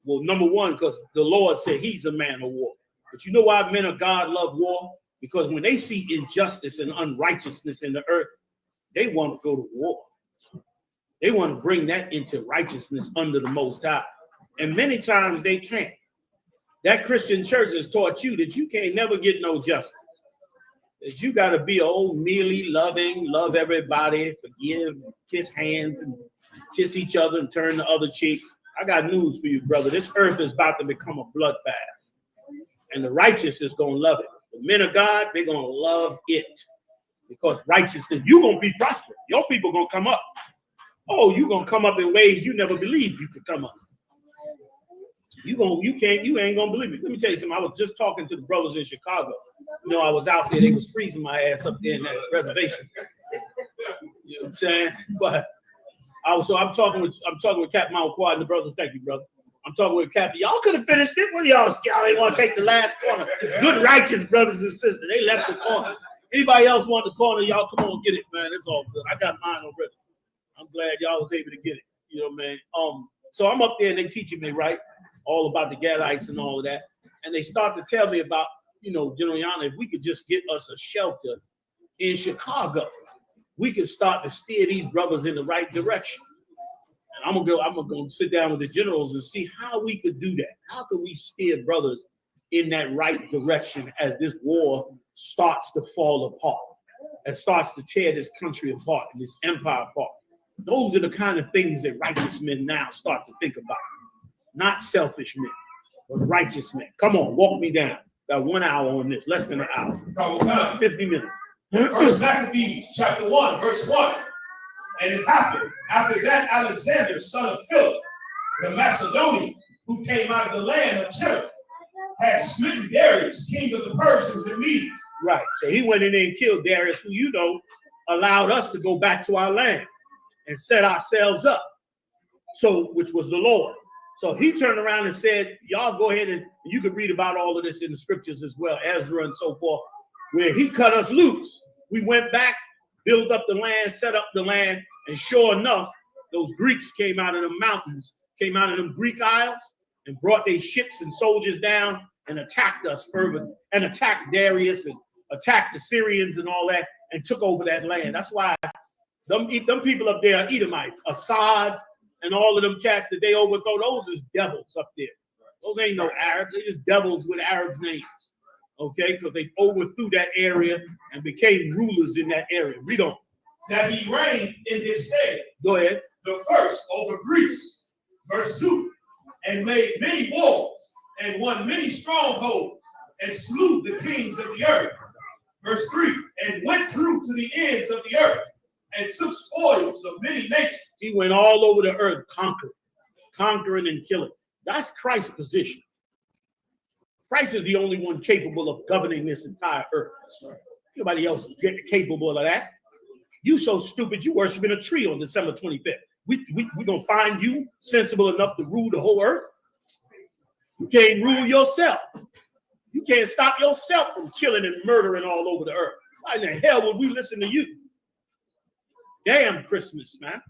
Well, number one, because the Lord said he's a man of war. But you know why men of God love war? Because when they see injustice and unrighteousness in the earth, they want to go to war. They want to bring that into righteousness under the Most High. And many times they can't. That Christian church has taught you that you can't never get no justice. That you got to be old, mealy, loving, love everybody, forgive, kiss hands, and kiss each other and turn the other cheek. I got news for you, brother. This earth is about to become a bloodbath. And the righteous is going to love it. The men of God, they're going to love it. Because righteousness, you're going to be prosperous. Your people going to come up. Oh, you're going to come up in ways you never believed you could come up. You ain't gonna believe it. Let me tell you something. I was just talking to the brothers in Chicago. You know, I was out there, they was freezing my ass up there in that reservation. You know what I'm saying? But I'm talking with Captain Malquad and the brothers. Thank you, brother. I'm talking with Captain. Y'all could have finished it. What y'all ain't want to take the last corner. Good righteous brothers and sisters. They left the corner. Anybody else want the corner? Y'all come on, get it, man. It's all good. I got mine already. I'm glad y'all was able to get it. You know, man. So I'm up there and they teaching me, right? All about the Gadites and all of that. And they start to tell me about, you know, General Yana, if we could just get us a shelter in Chicago, we could start to steer these brothers in the right direction. And I'm gonna go sit down with the generals and see how we could do that. How can we steer brothers in that right direction as this war starts to fall apart and starts to tear this country apart and this empire apart? Those are the kind of things that righteous men now start to think about. Not selfish men, but righteous men. Come on, walk me down. Got 1 hour on this, less than an hour. 50 minutes. First Maccabees, chapter 1, verse 1. And it happened after that Alexander, son of Philip, the Macedonian, who came out of the land of Tyre, had smitten Darius, king of the Persians and Medes. Right. So he went in there and killed Darius, who, you know, allowed us to go back to our land and set ourselves up. So, which was the Lord. So he turned around and said, y'all go ahead and you can read about all of this in the scriptures as well, Ezra and so forth, where he cut us loose. We went back, built up the land, set up the land, and sure enough, those Greeks came out of the mountains, came out of them Greek isles and brought their ships and soldiers down and attacked us further and attacked Darius and attacked the Syrians and all that and took over that land. That's why them people up there are Edomites, Assad, and all of them cats that they overthrow, those is devils up there. Those ain't no Arabs. They just devils with Arabs' names. Okay? Because they overthrew that area and became rulers in that area. Read on. That he reigned in his stead. Go ahead. The first over Greece. Verse 2. And made many wars and won many strongholds and slew the kings of the earth. Verse 3. And went through to the ends of the earth and took spoils of many nations. He went all over the earth, conquering and killing. That's Christ's position. Christ is the only one capable of governing this entire earth. Nobody else get capable of that. You so stupid, you worshiping a tree on December 25th. We gonna find you sensible enough to rule the whole earth? You can't rule yourself. You can't stop yourself from killing and murdering all over the earth. Why in the hell would we listen to you? Damn Christmas, man.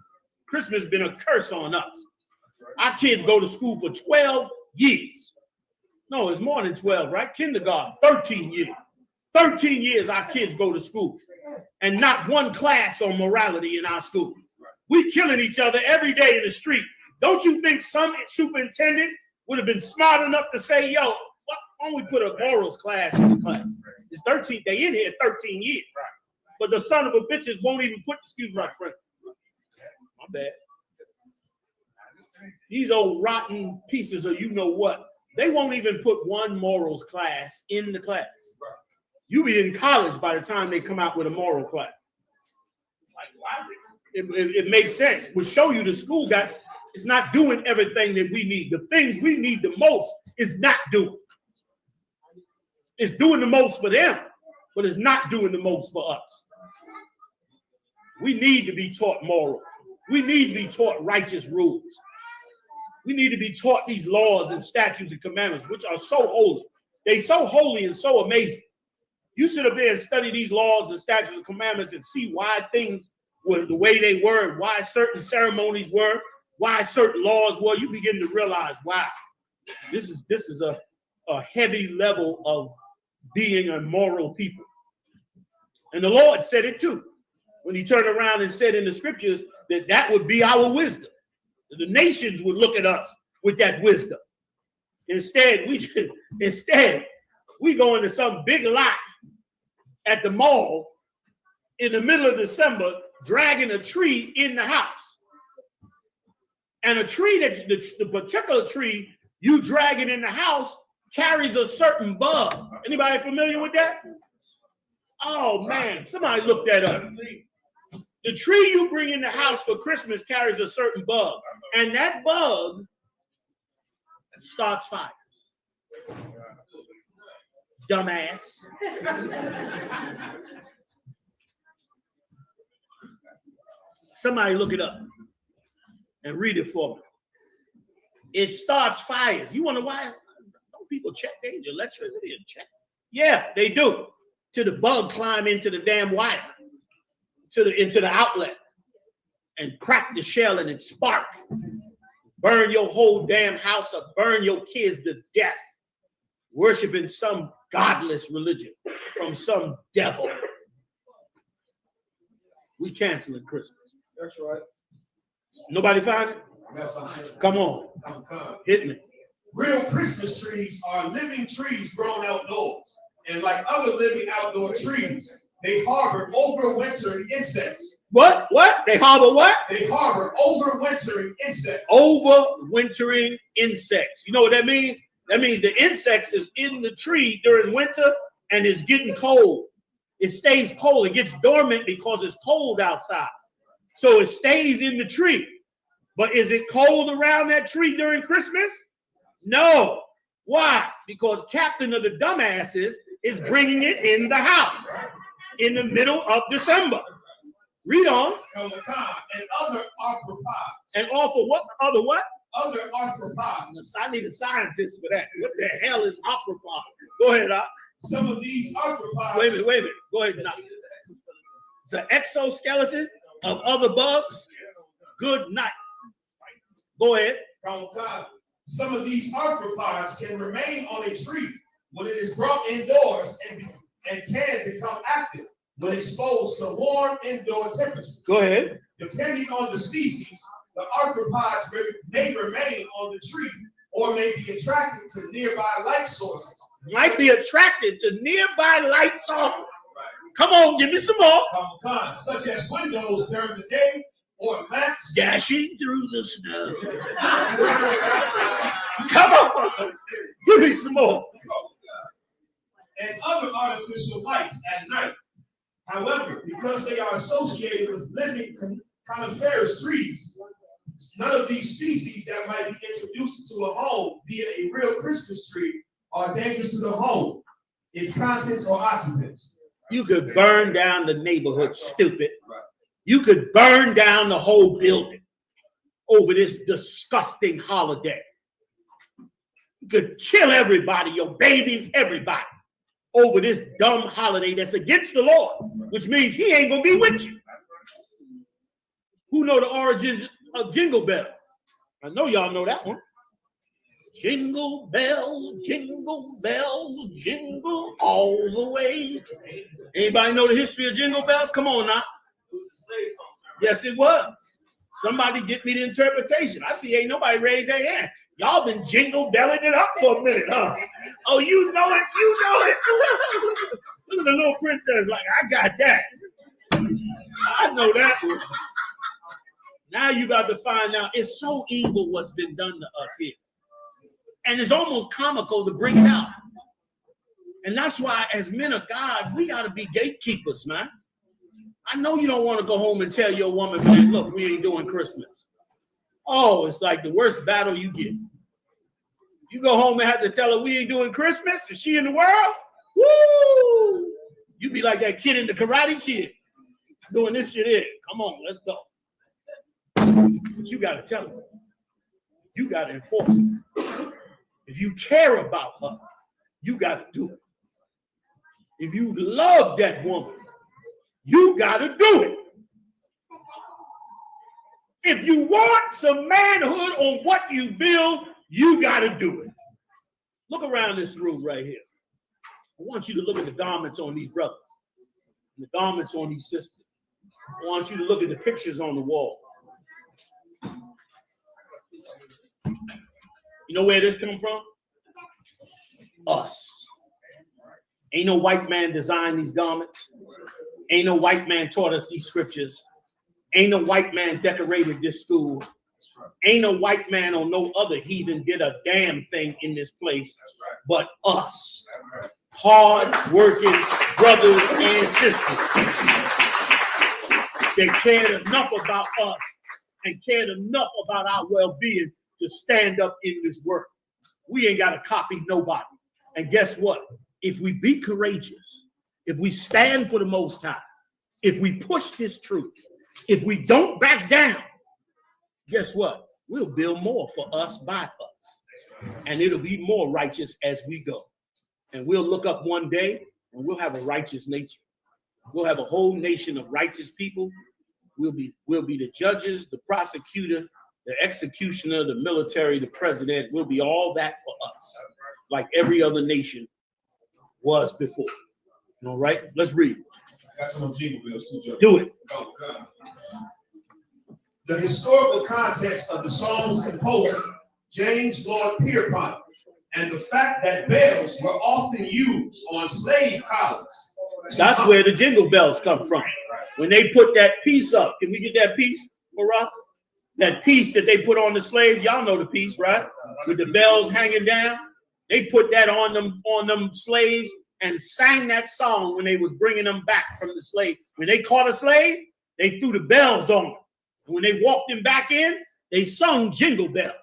Christmas been a curse on us. Our kids go to school for 12 years. No, it's more than 12, right? Kindergarten, 13 years. 13 years our kids go to school. And not one class on morality in our school. We killing each other every day in the street. Don't you think some superintendent would have been smart enough to say, yo, why don't we put a morals class in the class? It's 13, they in here 13 years. But the son of a bitches won't even put, excuse my friend. My bad. These old rotten pieces of you know what They won't even put one morals class in the class. You be in college by the time they come out with a moral class. It makes sense. We'll show you the school it's not doing everything that we need. The things we need the most is not doing. It's doing the most for them, but it's not doing the most for us. We need to be taught morals. We need to be taught righteous rules. We need to be taught these laws and statutes and commandments, which are so holy. They're so holy and so amazing. You sit up there and study these laws and statutes and commandments and see why things were the way they were, why certain ceremonies were, why certain laws were. You begin to realize, wow, this is a heavy level of being a moral people. And the Lord said it too, when he turned around and said in the scriptures that would be our wisdom. The nations would look at us with that wisdom. Instead, we go into some big lot at the mall in the middle of December, dragging a tree in the house. And a tree the particular tree you drag it in the house carries a certain bug. Anybody familiar with that? Oh man, somebody look that up. The tree you bring in the house for Christmas carries a certain bug, and that bug starts fires. Dumbass. Somebody look it up and read it for me. It starts fires. You wonder why? Don't people check their electricity and check? Yeah, they do. Till the bug climb into the damn wire, into the outlet, and crack the shell and it spark. Burn your whole damn house up, burn your kids to death, worshiping some godless religion from some devil. We canceling Christmas. That's right. Nobody find it? Come on. Hit me. Real Christmas trees are living trees grown outdoors. And like other living outdoor trees, they harbor overwintering insects. What? They harbor what? They harbor overwintering insects. Overwintering insects. You know what that means? That means the insects is in the tree during winter and it's getting cold. It stays cold. It gets dormant because it's cold outside. So it stays in the tree. But is it cold around that tree during Christmas? No. Why? Because Captain of the Dumbasses is bringing it in the house in the middle of December. Read on. And other arthropods. And offer what? Other what? Other arthropods. I need a scientist for that. What the hell is arthropod? Go ahead, Doc. Some of these arthropods. Wait a minute. Go ahead, Doc. It's an exoskeleton of other bugs. Good night. Go ahead. Some of these arthropods can remain on a tree when it is brought indoors and can become active when exposed to warm indoor temperatures. Go ahead. Depending on the species, the arthropods may remain on the tree or may be attracted to nearby light sources. Might be attracted to nearby light sources. Come on, give me some more. Such as windows during the day or lamps dashing through the snow. Come on, give me some more. And other artificial lights at night. However, because they are associated with living coniferous trees, none of these species that might be introduced to a home via a real Christmas tree are dangerous to the home, its contents, or occupants. You could burn down the neighborhood, stupid. You could burn down the whole building over this disgusting holiday. You could kill everybody, your babies, everybody, over this dumb holiday that's against the Lord, which means he ain't gonna be with you. Who know the origins of Jingle Bells? I know y'all know that one. Jingle bells, jingle all the way. Anybody know the history of Jingle Bells? Come on now. Yes, it was. Somebody get me the interpretation. I see ain't nobody raised their hand. Y'all been jingle belling it up for a minute, huh? Oh, you know it. Look at the little princess like, I got that. I know that one. Now you got to find out it's so evil what's been done to us here. And it's almost comical to bring it out. And that's why, as men of God, we got to be gatekeepers, man. I know you don't want to go home and tell your woman, man, look, we ain't doing Christmas. Oh, it's like the worst battle you get. You go home and have to tell her we ain't doing Christmas, and she in the world? Woo! You be like that kid in the Karate Kid, doing this shit here. Come on, let's go. But you got to tell her. You got to enforce it. If you care about her, you got to do it. If you love that woman, you got to do it. If you want some manhood on what you build, you got to do it. Look around this room right here. I want you to look at the garments on these brothers, the garments on these sisters. I want you to look at the pictures on the wall. You know where this come from? Us. Ain't no white man designed these garments. Ain't no white man taught us these scriptures. Ain't no white man decorated this school. Ain't no white man or no other heathen did a damn thing in this place but us. Hard-working brothers and sisters. They cared enough about us and cared enough about our well-being to stand up in this work. We ain't got to copy nobody. And guess what? If we be courageous, if we stand for the Most High, if we push this truth, if we don't back down, guess what? We'll build more for us by us. And it'll be more righteous as we go. And we'll look up one day and we'll have a righteous nation. We'll have a whole nation of righteous people. We'll be the judges, the prosecutor, the executioner, the military, the president. We'll be all that for us, like every other nation was before. All right, let's read. I got some jingle bells too, Joe. Do it. Oh, God. The historical context of the song's composer, James Lord Pierpont, and the fact that bells were often used on slave collars. That's where the jingle bells come from. When they put that piece up, can we get that piece, Barack? That piece that they put on the slaves, y'all know the piece, right? With the bells hanging down. They put that on them slaves and sang that song when they was bringing them back from the slave. When they caught a slave, they threw the bells on them. And when they walked them back in, they sung jingle bells.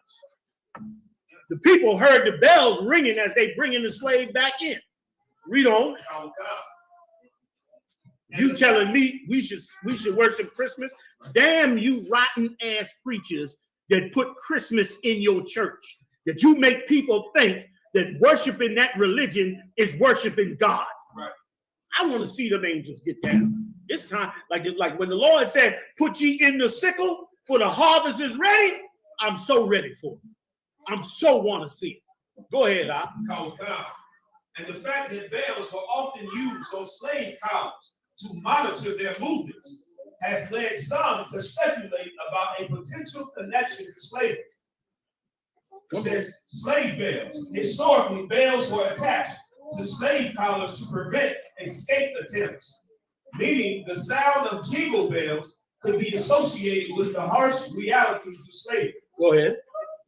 The people heard the bells ringing as they bringing the slave back in. Read on. You telling me we should worship Christmas? Damn you rotten ass preachers that put Christmas in your church. That you make people think that worshiping that religion is worshiping God. Right. I want to see them angels get down. It's time, like when the Lord said, put ye in the sickle for the harvest is ready. I'm so ready for it. I'm so want to see it. Go ahead, Al. Oh, God. And the fact that bells were often used on slave collars to monitor their movements has led some to speculate about a potential connection to slavery. It says slave bells. Historically, bells were attached to slave collars to prevent escape attempts, meaning the sound of jingle bells could be associated with the harsh realities of slavery. Go ahead.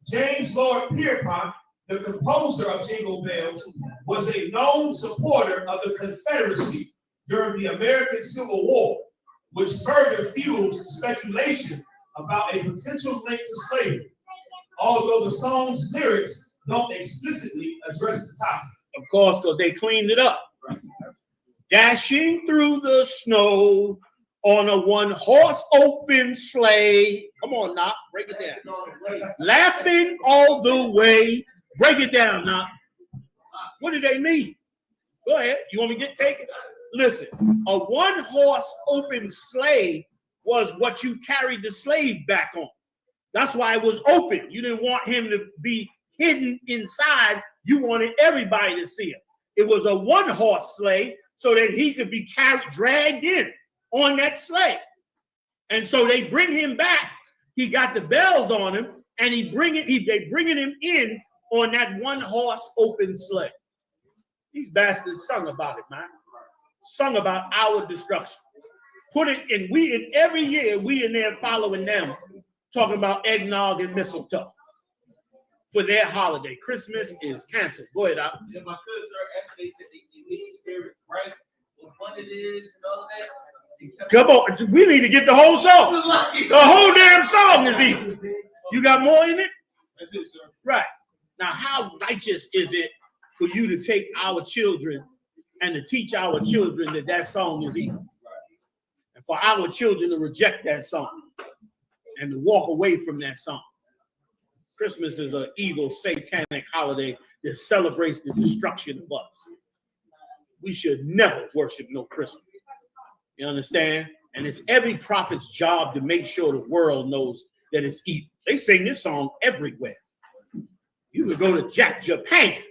James Lord Pierpont, the composer of Jingle Bells, was a known supporter of the Confederacy during the American Civil War, which further fuels speculation about a potential link to slavery, although the song's lyrics don't explicitly address the topic. Of course, because they cleaned it up. Dashing through the snow on a one-horse open sleigh. Come on, now, break it down. Laughing all the way. Break it down, now. What do they mean? Go ahead. You want me to get taken? Listen, a one-horse open sleigh was what you carried the slave back on. That's why it was open. You didn't want him to be hidden inside. You wanted everybody to see him. It was a one-horse sleigh so that he could be dragged in on that sleigh. And so they bring him back. He got the bells on him, and they bringing him in on that one-horse open sleigh. These bastards sung about it, man. Sung about our destruction. Put it in, every year, we in there following them, talking about eggnog and mistletoe. for their holiday. Christmas is canceled. Go ahead, Al. Yeah, my cousin, after they said they need spirit, right? What fun it is and all that. Come on, we need to get the whole song. The whole damn song is evil. You got more in it? That's it, sir. Right. Now, how righteous is it for you to take our children and to teach our children that that song is evil? And for our children to reject that song and to walk away from that song. Christmas is an evil, satanic holiday that celebrates the destruction of us. We should never worship no Christmas. You understand? And it's every prophet's job to make sure the world knows that it's evil. They sing this song everywhere. You could go to Japan,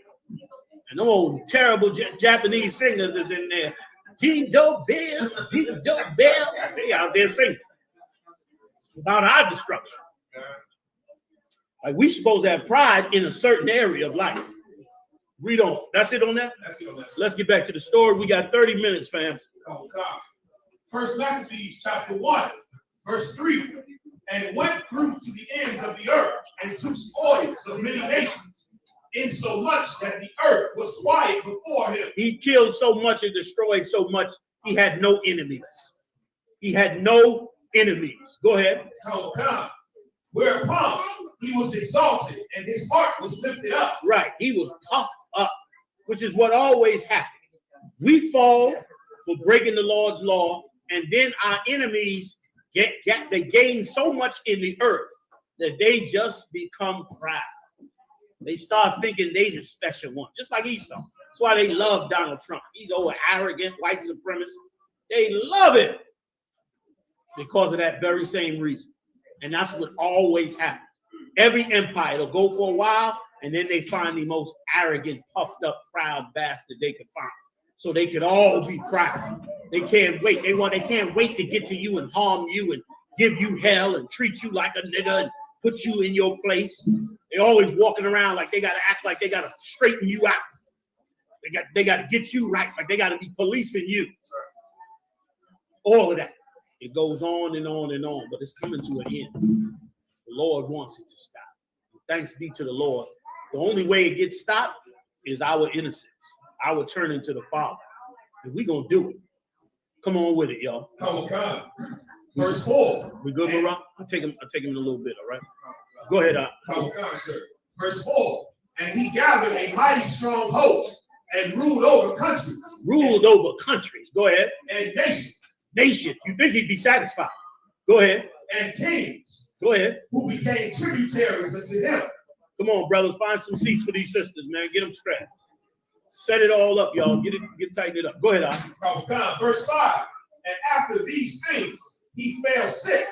and old terrible Japanese singers is in there. Jingle bell, jingle bell. They out there singing about our destruction. Like we supposed to have pride in a certain area of life. We don't. That's it on that? That's it on that. Let's get back to the story. We got 30 minutes, fam. Oh, God. First Maccabees chapter 1, verse 3. And went through to the ends of the earth and took spoils of many nations, insomuch that the earth was quiet before him. He killed so much and destroyed so much, he had no enemies. He had no enemies. Go ahead. Come. Whereupon he was exalted and his heart was lifted up. Right. He was puffed up, which is what always happens. We fall for breaking the Lord's law, and then our enemies they gain so much in the earth that they just become proud. They start thinking they the special one, just like Esau. That's why they love Donald Trump. He's over arrogant, white supremacist. They love it because of that very same reason. And that's what always happens. Every empire will go for a while, and then they find the most arrogant, puffed up, proud bastard they can find. So they can all be proud. They can't wait. They can't wait to get to you and harm you and give you hell and treat you like a nigga and put you in your place. They're always walking around like they gotta act like they gotta straighten you out. They gotta get you right, like they gotta be policing you. All of that. It goes on and on and on, but it's coming to an end. The Lord wants it to stop. Thanks be to the Lord. The only way it gets stopped is our innocence, our turning to the Father. And we're gonna do it. Come on with it, y'all. Come. Verse 4. We good, Barak? I'll take him in a little bit, all right? Go ahead, Come, sir. Verse 4. And he gathered a mighty strong host and ruled over countries. Ruled over countries. Go ahead. And nations. Nations. You think he'd be satisfied? Go ahead. And kings. Go ahead. Who became tributaries unto him. Come on, brothers. Find some seats for these sisters, man. Get them strapped. Set it all up, y'all. Get tightened it up. Go ahead, Come. Verse 5. And after these things, he fell sick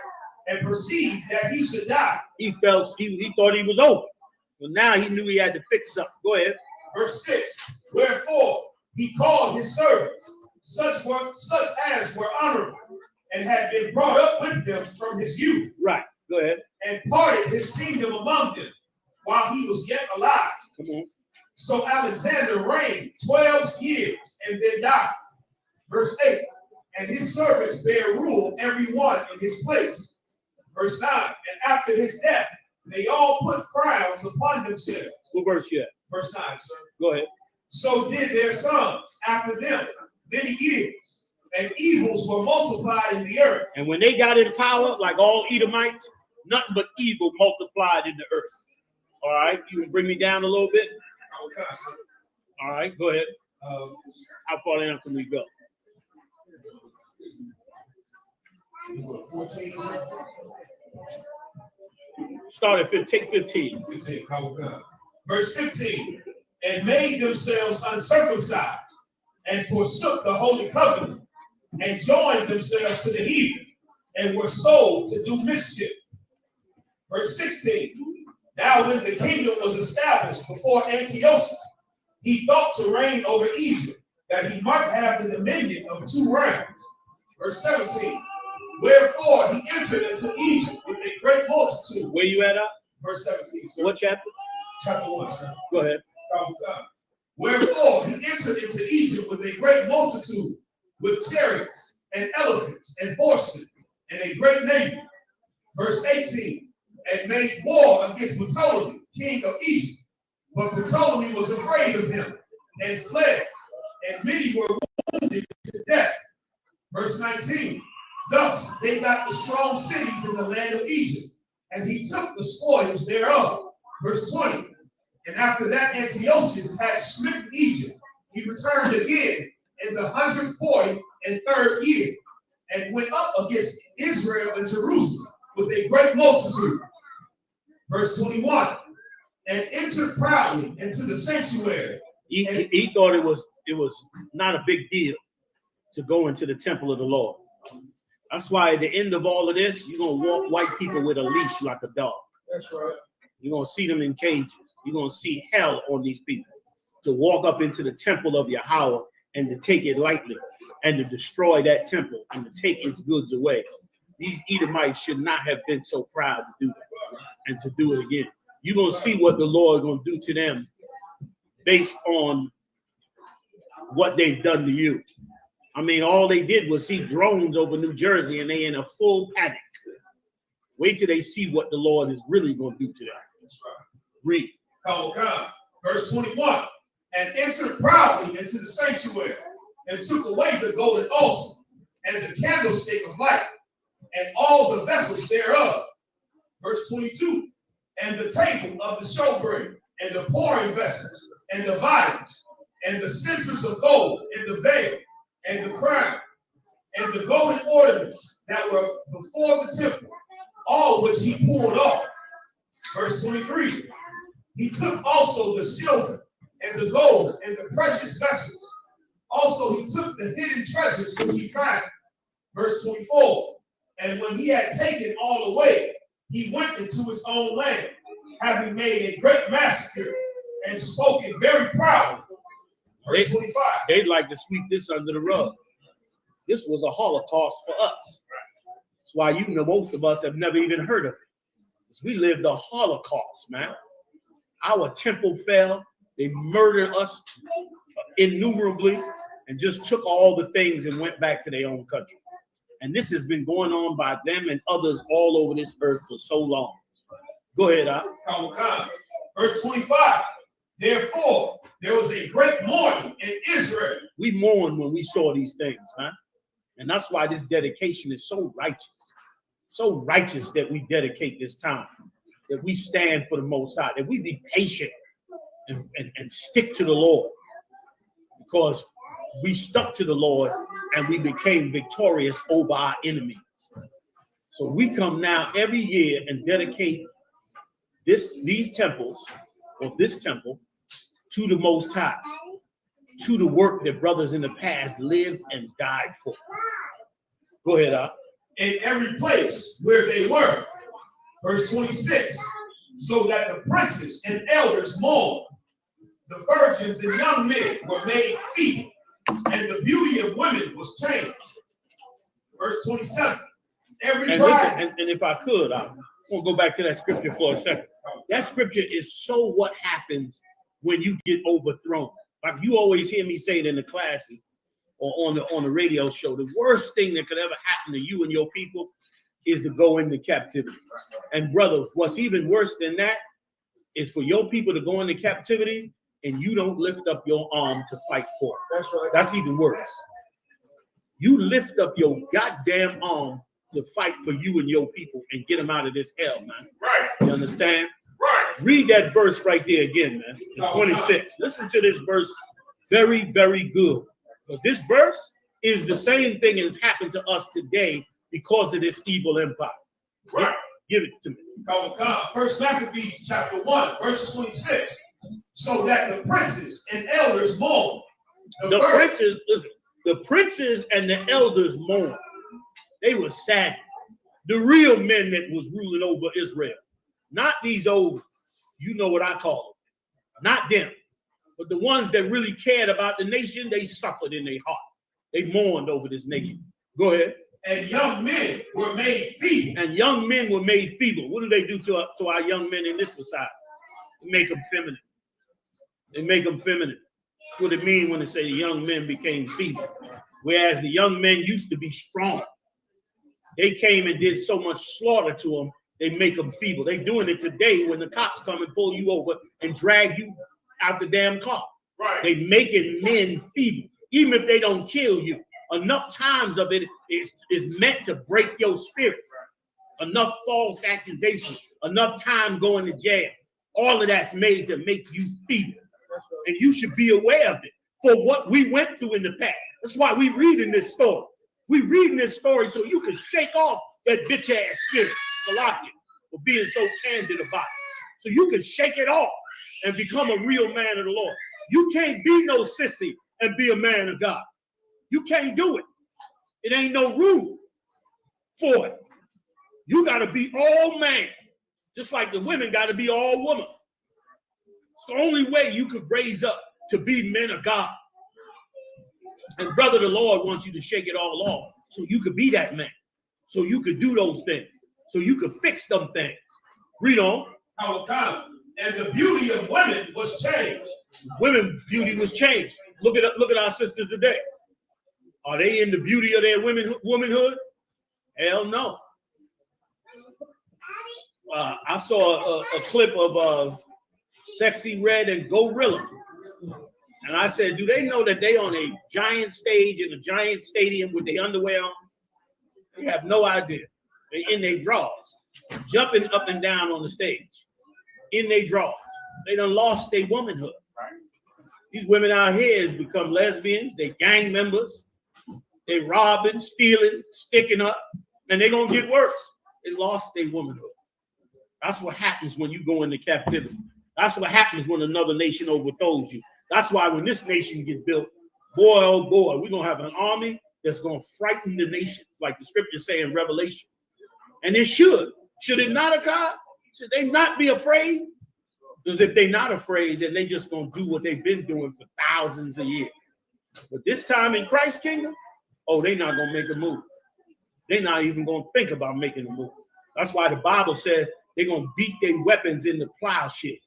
and perceived that he should die. He thought he was over. But now he knew he had to fix something. Go ahead. Verse 6. Wherefore he called his servants, such as were honorable, and had been brought up with them from his youth. Right. Go ahead. And parted his kingdom among them while he was yet alive. Come on. So Alexander reigned 12 years and then died. Verse 8. And his servants bare rule every one in his place. Verse 9. And after his death, they all put crowns upon themselves. What verse you at? Verse 9, sir. Go ahead. So did their sons after them many years, and evils were multiplied in the earth. And when they got in power, like all Edomites, nothing but evil multiplied in the earth. All right, you can bring me down a little bit? Okay, sir. All right, go ahead. How far down can we go? 14. Start at 15. Take 15. 15. Verse 15. And made themselves uncircumcised, and forsook the holy covenant, and joined themselves to the heathen, and were sold to do mischief. Verse 16. Now when the kingdom was established before Antiochus, he thought to reign over Egypt, that he might have the dominion of 2 realms. Verse 17. Wherefore he entered into Egypt with a great multitude. Where you at? Verse 17. Sir. What chapter? Chapter 1, sir. Go ahead. Wherefore he entered into Egypt with a great multitude, with chariots and elephants and horsemen, and a great navy. Verse 18. And made war against Ptolemy, king of Egypt. But Ptolemy was afraid of him and fled, and many were wounded to death. Verse 19. Thus they got the strong cities in the land of Egypt, and he took the spoils thereof. Verse 20. And after that Antiochus had smitten Egypt, he returned again in the 143rd year, and went up against Israel and Jerusalem with a great multitude. Verse 21. And entered proudly into the sanctuary. He thought it was not a big deal to go into the temple of the Lord. That's why at the end of all of this, you're going to walk white people with a leash like a dog. That's right. You're going to see them in cages. You're going to see hell on these people to walk up into the temple of Yahweh and to take it lightly and to destroy that temple and to take its goods away. These Edomites should not have been so proud to do that and to do it again. You're going to see what the Lord is going to do to them based on what they've done to you. I mean, all they did was see drones over New Jersey and they in a full panic. Wait till they see what the Lord is really going to do to them. That's right. Read. Come. Verse 21. And entered proudly into the sanctuary, and took away the golden altar, and the candlestick of light, and all the vessels thereof. Verse 22. And the table of the showbread, and the pouring vessels, and the vials, and the censers of gold, and the veil, and the crown, and the golden ornaments that were before the temple, all which he pulled off. Verse 23. He took also the silver, and the gold, and the precious vessels. Also he took the hidden treasures which he found. Verse 24. And when he had taken all away, he went into his own land, having made a great massacre and spoken very proudly. Verse 25. They'd like to sweep this under the rug. This was a Holocaust for us. That's why you know most of us have never even heard of it. Because we lived a Holocaust, man. Our temple fell. They murdered us innumerably and just took all the things and went back to their own country. And this has been going on by them and others all over this earth for so long. Go ahead, Come. Verse 25. Therefore, there was a great mourning in Israel. We mourned when we saw these things, man. And that's why this dedication is so righteous. So righteous that we dedicate this time, that we stand for the Most High, that we be patient and stick to the Lord. Because we stuck to the Lord and we became victorious over our enemies. So we come now every year and dedicate these temples, or this temple, to the Most High, to the work that brothers in the past lived and died for. Go ahead, Al. In every place where they were. Verse 26. So that the princes and elders mourned. The virgins and young men were made feeble, and the beauty of women was changed. Verse 27. And if I could, I want to go back to that scripture for a second. That scripture is so what happens when you get overthrown. Like you always hear me say it in the classes or on the radio show. The worst thing that could ever happen to you and your people is to go into captivity. And brothers, what's even worse than that is for your people to go into captivity and you don't lift up your arm to fight for it. That's right. That's even worse. You lift up your goddamn arm to fight for you and your people and get them out of this hell, man. Right. You understand? Right. Read that verse right there again, man. In 26. Listen to this verse very, very good. Because this verse is the same thing as happened to us today because of this evil empire. Right. Give it to me. Come. First Maccabees chapter 1, verse 26. So that the princes and elders mourn. The princes and the elders mourn. They were sad. The real men that was ruling over Israel. Not these old, you know what I call them. Not them. But the ones that really cared about the nation, they suffered in their heart. They mourned over this nation. Go ahead. And young men were made feeble. And young men were made feeble. What do they do to our young men in this society? They make them feminine. They make them feminine. That's what it means when they say the young men became feeble. Whereas the young men used to be strong. They came and did so much slaughter to them they make them feeble. They doing it today when the cops come and pull you over and drag you out the damn car. Right. They making men feeble, even if they don't kill you. Enough times of it is meant to break your spirit. Enough false accusations, enough time going to jail. All of that's made to make you feeble. And you should be aware of it for what we went through in the past. That's why we reading this story. We reading this story so you can shake off that bitch ass spirit, Salakia, for being so candid about it. So you can shake it off and become a real man of the Lord. You can't be no sissy and be a man of God. You can't do it. It ain't no rule for it. You got to be all man, just like the women got to be all woman. It's the only way you could raise up to be men of God. And brother, the Lord wants you to shake it all off so you could be that man, so you could do those things, so you could fix them things. Read on. And the beauty of women was changed. Women beauty was changed. Look at our sisters today. Are they in the beauty of their womanhood? Hell no. I saw a clip of Sexy Red and Gorilla. And I said, do they know that they on a giant stage in a giant stadium with their underwear on? They have no idea. They're in their drawers, jumping up and down on the stage, in their drawers. They done lost their womanhood. These women out here has become lesbians. They gang members. They robbing, stealing, sticking up, and they're going to get worse. They lost their womanhood. That's what happens when you go into captivity. That's what happens when another nation overthrows you. That's why when this nation gets built, boy, oh boy, we're going to have an army that's going to frighten the nations, like the scriptures say in Revelation. And it should. Should it not occur? Should they not be afraid? Because if they're not afraid, then they just going to do what they've been doing for thousands of years. But this time in Christ's kingdom, oh, they're not going to make a move. They're not even going to think about making a move. That's why the Bible says they're going to beat their weapons in the plowshares.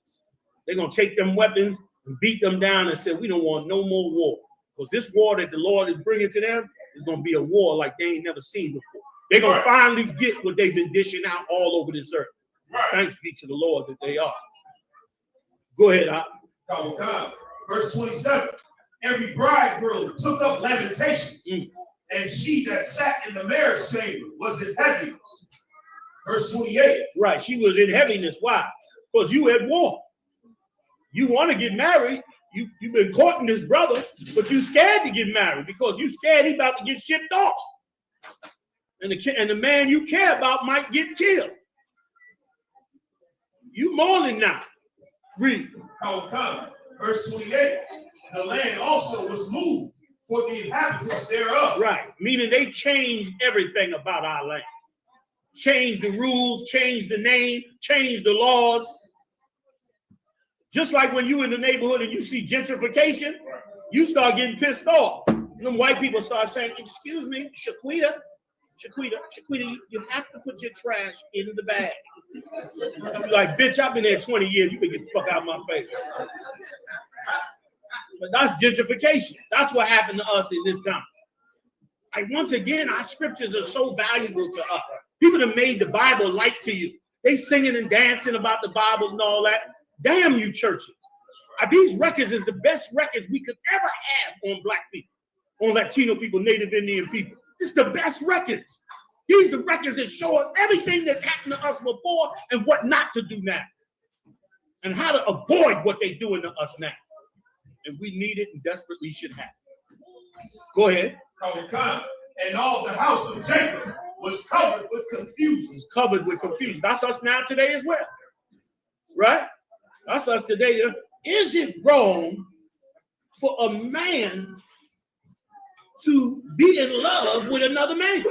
They're going to take them weapons and beat them down and say, we don't want no more war. Because this war that the Lord is bringing to them is going to be a war like they ain't never seen before. They're going to finally get what they've been dishing out all over this earth. Thanks be to the Lord that they are. Go ahead, Verse 27. Every bridegroom took up lamentation, and she that sat in the marriage chamber was in heaviness. Verse 28. Right, she was in heaviness. Why? Because you at war. You want to get married. You've been courting this brother, but you scared to get married because you scared he about to get shipped off. And the man you care about might get killed. You mourning now. Read. Verse 28. The land also was moved for the inhabitants thereof. Right, meaning they changed everything about our land. Changed the rules, changed the name, changed the laws. Just like when you in the neighborhood and you see gentrification, you start getting pissed off. And them white people start saying, excuse me, Shaquita, you have to put your trash in the bag. I'll be like, bitch, I've been there 20 years. You can get the fuck out of my face. But that's gentrification. That's what happened to us in this time. Like, once again, our scriptures are so valuable to us. People have made the Bible light to you. They singing and dancing about the Bible and all that. Damn you churches. These records is the best records we could ever have on black people, on Latino people, Native Indian people. This is the best records. These are the records that show us everything that happened to us before and what not to do now. And how to avoid what they're doing to us now. And we need it and desperately should have it. Go ahead. And all the house of Jacob was covered with confusion. It's covered with confusion. That's us now today as well. Right? That's us today. Is it wrong for a man to be in love with another man?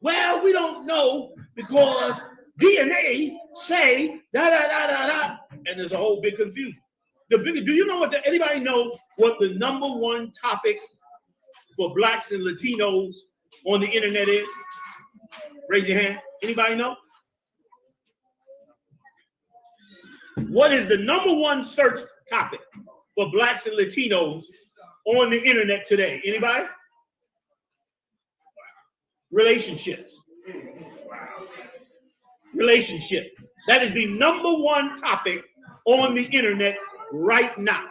Well, we don't know because DNA say da-da-da-da-da. And there's a whole big confusion. Do you know anybody know what the number one topic for blacks and Latinos on the internet is? Raise your hand. Anybody know? What is the number one search topic for blacks and Latinos on the internet today? Anybody? Relationships. Relationships. That is the number one topic on the internet right now.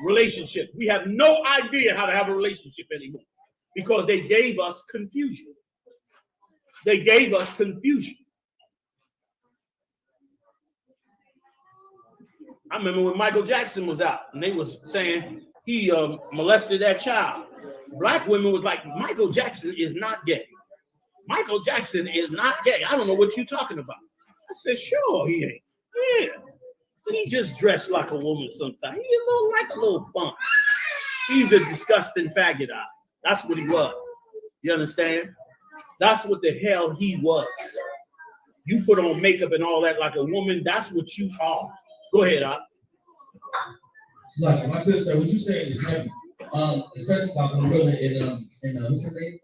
Relationships. We have no idea how to have a relationship anymore because they gave us confusion. They gave us confusion. I remember when Michael Jackson was out and they was saying he molested that child. Black women was like, Michael Jackson is not gay. Michael Jackson is not gay. I don't know what you're talking about. I said, sure he ain't. Yeah. He just dressed like a woman sometimes. He a little like a little funk. He's a disgusting faggot. That's what he was. You understand? That's what the hell he was. You put on makeup and all that like a woman, that's what you are. Go ahead, Op. Like, my good sir, what you saying is heavy. Especially about Gorilla in what's her name?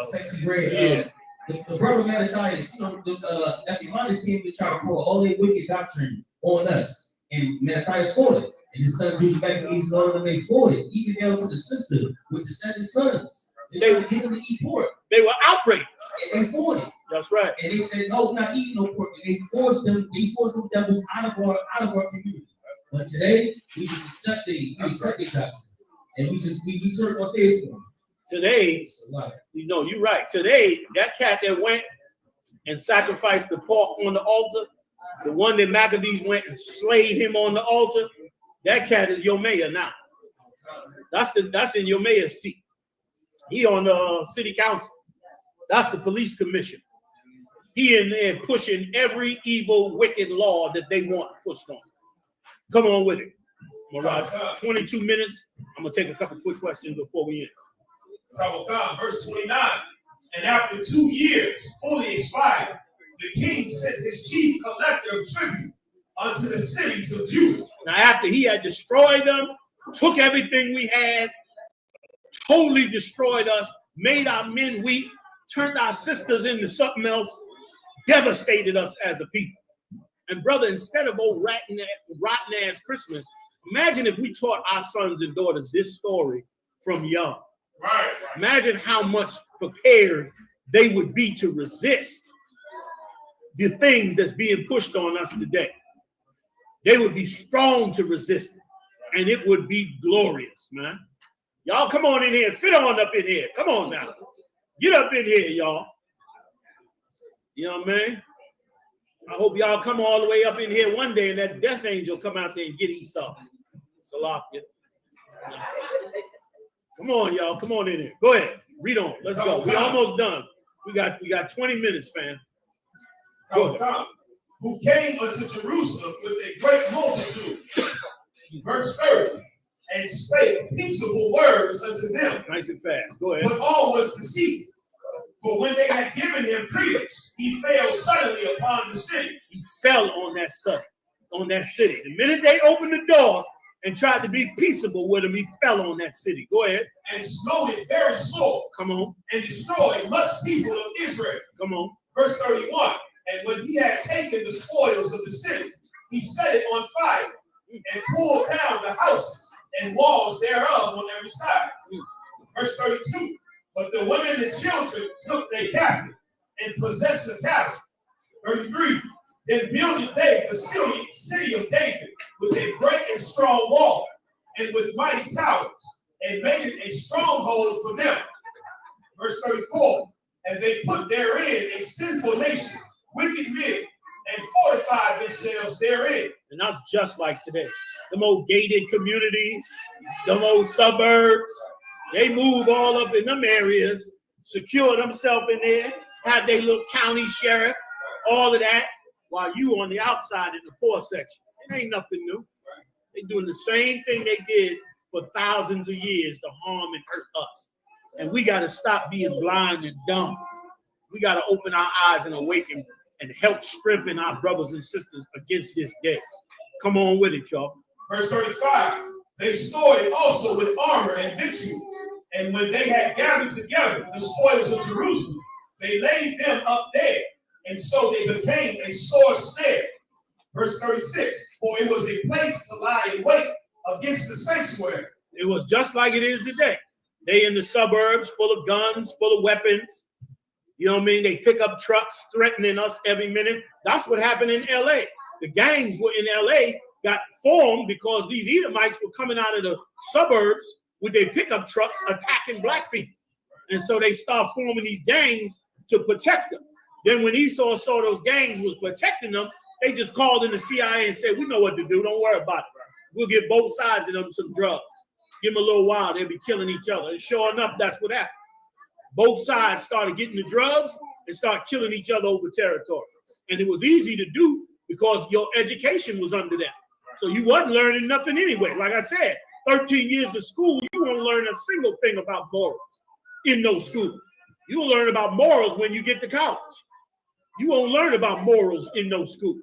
Sexy Red. Yeah. The brother Malachi is, that the Imanis came to try to pour all their wicked doctrine on us. And Malachi is for it. And his son Judas back when he's going to make for it. Even down to the sister with the 7 sons. They were giving them to eat pork. They were outraged. And they fought it. That's right. And they said, no, we're not eating no pork. And they forced them devils out of our community. But today, we just accept the doctrine. And we turn our stage for them. Today, you're right. Today, that cat that went and sacrificed the pork on the altar, the one that Maccabees went and slayed him on the altar, that cat is your mayor now. That's in your mayor's seat. He on the city council. That's the police commission. He in there pushing every evil, wicked law that they want pushed on. Come on with it. Mirage, 22 minutes. I'm going to take a couple quick questions before we end. Verse 29. And after 2 years fully expired, the king sent his chief collector of tribute unto the cities of Judah. Now, after he had destroyed them, took everything we had, totally destroyed us, made our men weak, turned our sisters into something else, devastated us as a people. And brother, instead of old rotten ass Christmas, imagine if we taught our sons and daughters this story from young. Right. Imagine how much prepared they would be to resist the things that's being pushed on us today. They would be strong to resist it, and it would be glorious, man. Y'all come on in here, fit on up in here. Come on now. Get up in here, y'all. You know what I mean? I hope y'all come all the way up in here one day and that death angel come out there and get Esau. Salakia. Come on, y'all. Come on in here. Go ahead. Read on. Let's go. We almost done. We got 20 minutes, fam. Who came unto Jerusalem with a great multitude. Verse 30. And spake peaceable words unto them. Nice and fast. Go ahead. But all was deceived. For when they had given him credence, he fell suddenly upon the city. He fell on that city. The minute they opened the door and tried to be peaceable with him, he fell on that city. Go ahead. And smote it very sore. Come on. And destroyed much people of Israel. Come on. Verse 31. And when he had taken the spoils of the city, he set it on fire and pulled down the houses and walls thereof on every side. Verse 32. But the women and children took their captive and possessed the cattle. 33. Then builded they the city of David with a great and strong wall and with mighty towers, and made it a stronghold for them. Verse 34. And they put therein a sinful nation, wicked men, and fortified themselves therein. And that's just like today. Them old gated communities, them old suburbs, they move all up in them areas, secure themselves in there, have their little county sheriff, all of that, while you on the outside in the poor section. It ain't nothing new. They're doing the same thing they did for thousands of years to harm and hurt us. And we got to stop being blind and dumb. We got to open our eyes and awaken and help strengthen our brothers and sisters against this day. Come on with it, y'all. Verse 35. They stored it also with armor and victuals. And when they had gathered together the spoils of Jerusalem, they laid them up there. And so they became a sore snare. Verse 36. For it was a place to lie in wait against the sanctuary. It was just like it is today. They in the suburbs, full of guns, full of weapons. You know what I mean? They pick up trucks threatening us every minute. That's what happened in LA. The gangs were in LA, got formed because these Edomites were coming out of the suburbs with their pickup trucks attacking black people. And so they start forming these gangs to protect them. Then when Esau saw those gangs was protecting them, they just called in the CIA and said, we know what to do. Don't worry about it. We'll give both sides of them some drugs. Give them a little while. They'll be killing each other. And sure enough, that's what happened. Both sides started getting the drugs and started killing each other over territory. And it was easy to do because your education was under them. So you wasn't learning nothing anyway. Like I said, 13 years of school, you won't learn a single thing about morals in those schools. You will learn about morals when you get to college. You won't learn about morals in those schools.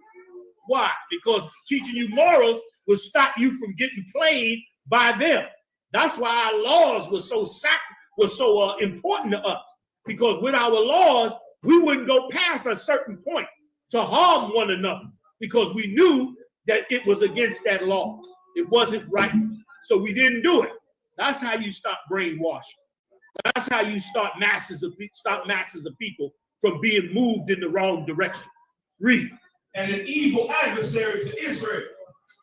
Why? Because teaching you morals will stop you from getting played by them. That's why our laws were so important to us. Because with our laws, we wouldn't go past a certain point to harm one another because we knew that it was against that law. It wasn't right. So we didn't do it. That's how you stop brainwashing. That's how you stop masses of people from being moved in the wrong direction. Read. And an evil adversary to Israel.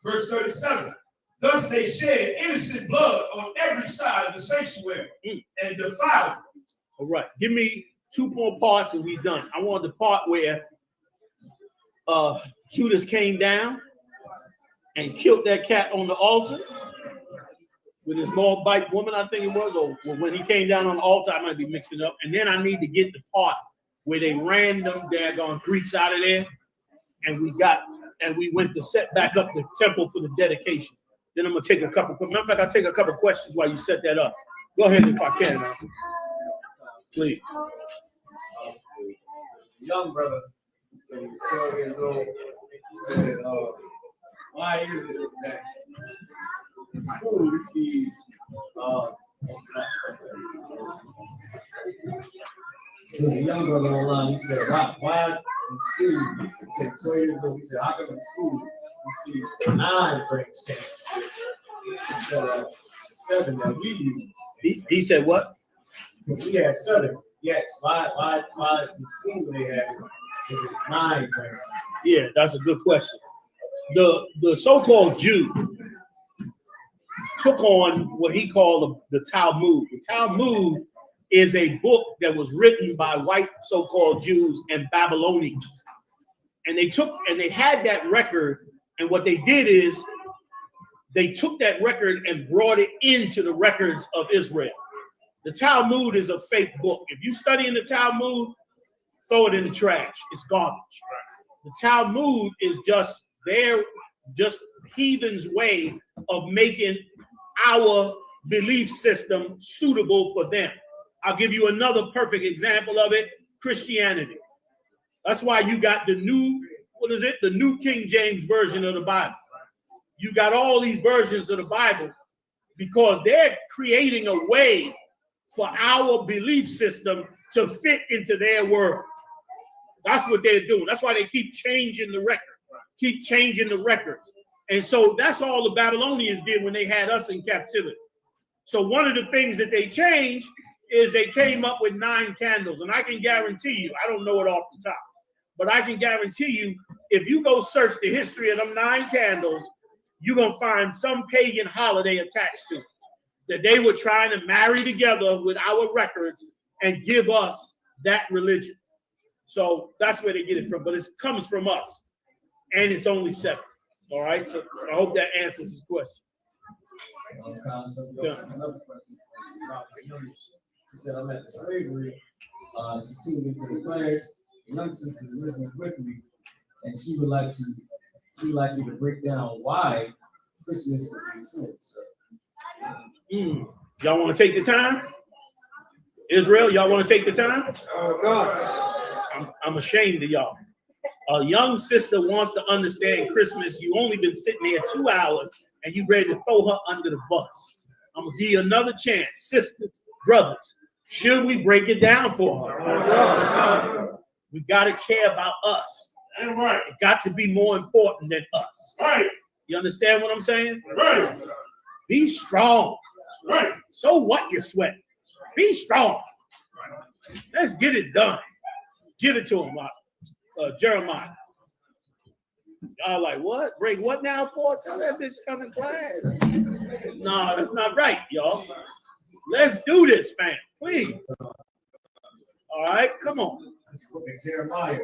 Verse 37. Thus they shed innocent blood on every side of the sanctuary and defiled it. All right. Give me 2 more parts and we're done. I want the part where Judas came down and killed that cat on the altar with his Moabite woman, I think it was, or when he came down on the altar, I might be mixing up. And then I need to get the part where they ran them daggone Greeks out of there, and we went to set back up the temple for the dedication. Then I'm gonna take a couple. Matter of fact, I'll take a couple questions while you set that up. Go ahead if I can, man. Please. Young brother, so he's 12 years old, said, why is it that in school he sees there's a young brother online, he said, why in school, he said 12 years old, he said, how come in school you see 9 brain scans instead of 7 that we use? He said what? We have 7. Yes, why in school they have is it 9 brain scans? Yeah, that's a good question. The so-called Jew took on what he called the Talmud. The Talmud is a book that was written by white so-called Jews and Babylonians. And they had that record, and what they did is they took that record and brought it into the records of Israel. The Talmud is a fake book. If you study in the Talmud, throw it in the trash. It's garbage. The Talmud is just heathens' way of making our belief system suitable for them. I'll give you another perfect example of it, Christianity. That's why you got the new King James Version of the Bible. You got all these versions of the Bible because they're creating a way for our belief system to fit into their world. That's what they're doing. That's why they keep changing the records. And so that's all the Babylonians did when they had us in captivity. So one of the things that they changed is they came up with 9 candles. And I can guarantee you, I don't know it off the top, but I can guarantee you, if you go search the history of them 9 candles, you're going to find some pagan holiday attached to it, that they were trying to marry together with our records and give us that religion. So that's where they get it from, but it comes from us. And it's only 7. All right, so I hope that answers his question. Another question. She said, I'm at the slavery. She tuned into the class. The young sister is listening with me, and she would like you to break down why Christmas is a sin. Y'all want to take the time? Israel, y'all want to take the time? Oh, God. I'm ashamed of y'all. A young sister wants to understand Christmas. You only been sitting there 2 hours and you ready to throw her under the bus. I'm gonna give you another chance. Sisters, brothers, should we break it down for her? We gotta care about us. That's right. It got to be more important than us. Right. You understand what I'm saying? Right. Be strong. Right. So what you sweat? Be strong. Let's get it done. Give it to him, Jeremiah. I was like, what? Break what now for? Tell that bitch come in class. No, that's not right, y'all. Let's do this, fam. Please. All right, come on. Let's look at Jeremiah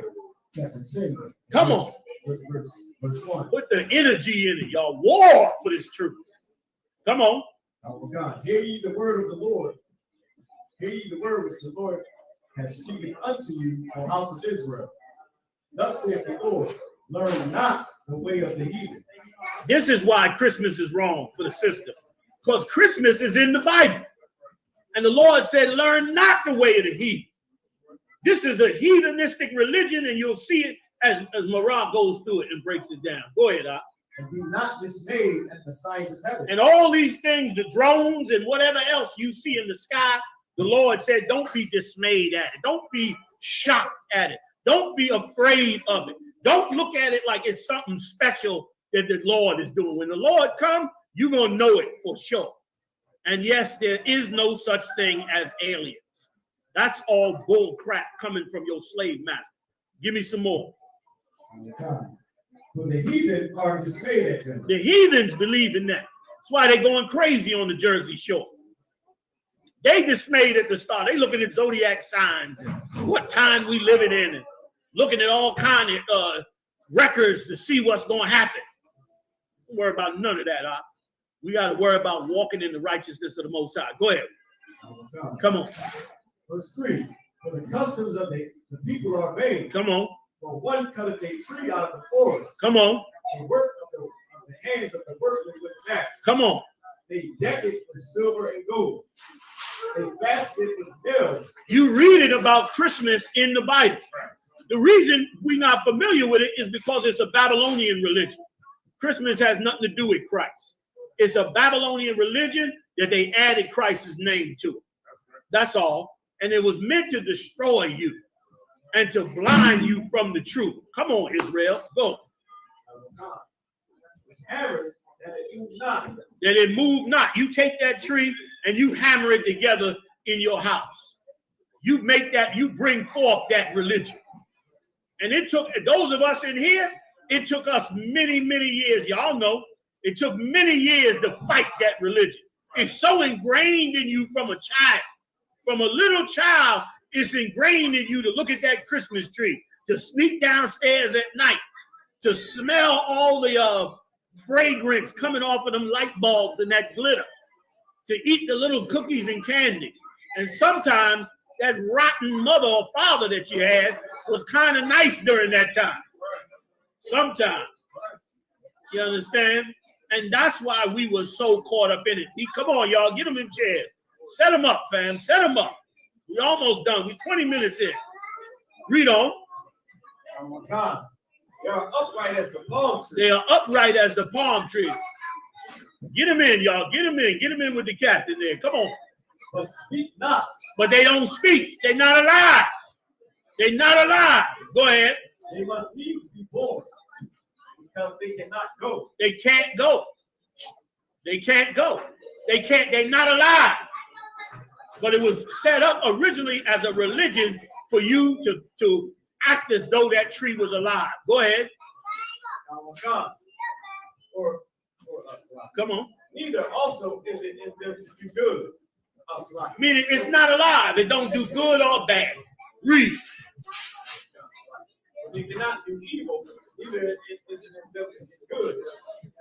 chapter 10. Come on. Verse 1. Put the energy in it, y'all. War for this truth. Come on. Our God, hear ye the word of the Lord. Hear ye the word which the Lord has spoken unto you, O house of Israel. Thus saith the Lord, learn not the way of the heathen. This is why Christmas is wrong for the system. Because Christmas is in the Bible. And the Lord said, learn not the way of the heathen. This is a heathenistic religion, and you'll see it as Marah goes through it and breaks it down. Go ahead, Ak. And be not dismayed at the signs of heaven. And all these things, the drones and whatever else you see in the sky, the Lord said, don't be dismayed at it. Don't be shocked at it. Don't be afraid of it. Don't look at it like it's something special that the Lord is doing. When the Lord comes, you're going to know it for sure. And yes, there is no such thing as aliens. That's all bull crap coming from your slave master. Give me some more. For the heathen are dismayed at them. The heathens believe in that. That's why they're going crazy on the Jersey Shore. They dismayed at the start. They looking at zodiac signs and what time we living in and looking at all kind of records to see what's going to happen. Don't worry about none of that, We got to worry about walking in the righteousness of the Most High. Go ahead. Come on. Verse 3. For the customs of the people are vain. Come on. For one cutteth a tree out of the forest. Come on. The work of the hands of the workmen with an axe. Come on. They deck it with silver and gold. They fasten it with nails. You read it about Christmas in the Bible. The reason we're not familiar with it is because it's a Babylonian religion. Christmas has nothing to do with Christ. It's a Babylonian religion that they added Christ's name to. That's all. And it was meant to destroy you and to blind you from the truth. Come on, Israel. Go. Hammers that it move not. That it move not. You take that tree and you hammer it together in your house. You make that, you bring forth that religion. And it took those of us in here, it took us many, many years. Y'all know it took many years to fight that religion. It's so ingrained in you from a child. From a little child, it's ingrained in you to look at that Christmas tree, to sneak downstairs at night, to smell all the fragrance coming off of them light bulbs and that glitter, to eat the little cookies and candy. And sometimes that rotten mother or father that you had was kind of nice during that time. Sometimes. You understand? And that's why we were so caught up in it. Come on, y'all, get them in chairs. Set them up, fam. Set them up. We almost done. We 20 minutes in. Read on. Oh my God. They are upright as the palm tree. They are upright as the palm tree. Get them in, y'all. Get them in. Get them in with the captain there. Come on. But speak not. But they don't speak. They're not alive. They're not alive. Go ahead. They must needs be born because they cannot go. They can't go. They can't go. They can't. They're not alive. But it was set up originally as a religion for you to act as though that tree was alive. Go ahead. Oh God. Or come on. Neither also is it in them to do good. Meaning it's not alive. It don't do good or bad. Read. They cannot do evil, neither is it in them to do good.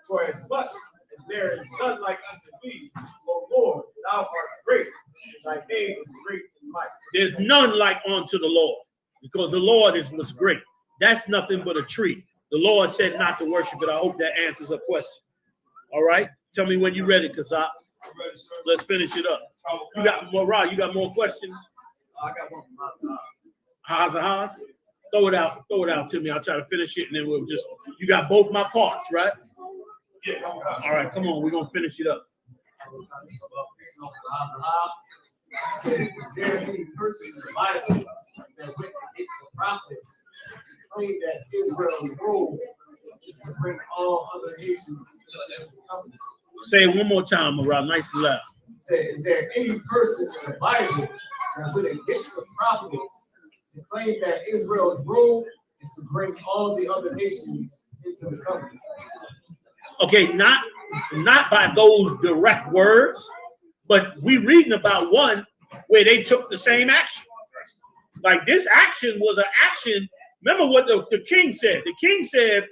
For as much as there is none like unto thee, O Lord, thou art great, and thy name is great in might. There's none like unto the Lord, because the Lord was great. That's nothing but a tree. The Lord said not to worship it. I hope that answers a question. All right? Tell me when you're ready, Kazak. Let's finish it up. You got more, Rod? You got more questions? I got one from Hazahad? Throw it out to me. I'll try to finish it, and then we'll just. You got both my parts, right? Yeah. All right, come on. We're gonna finish it up. So, is there any person in the Bible that went against the prophets to claim that Israel's role is to bring all other nations into the covenant? Say it one more time, Marah. Nice and loud. Say, is there any person in the Bible that went against the prophets to claim that Israel's role is to bring all the other nations into the covenant. Okay, not by those direct words, but we reading about one where they took the same action. Like this action was an action. Remember what the king said. The king said,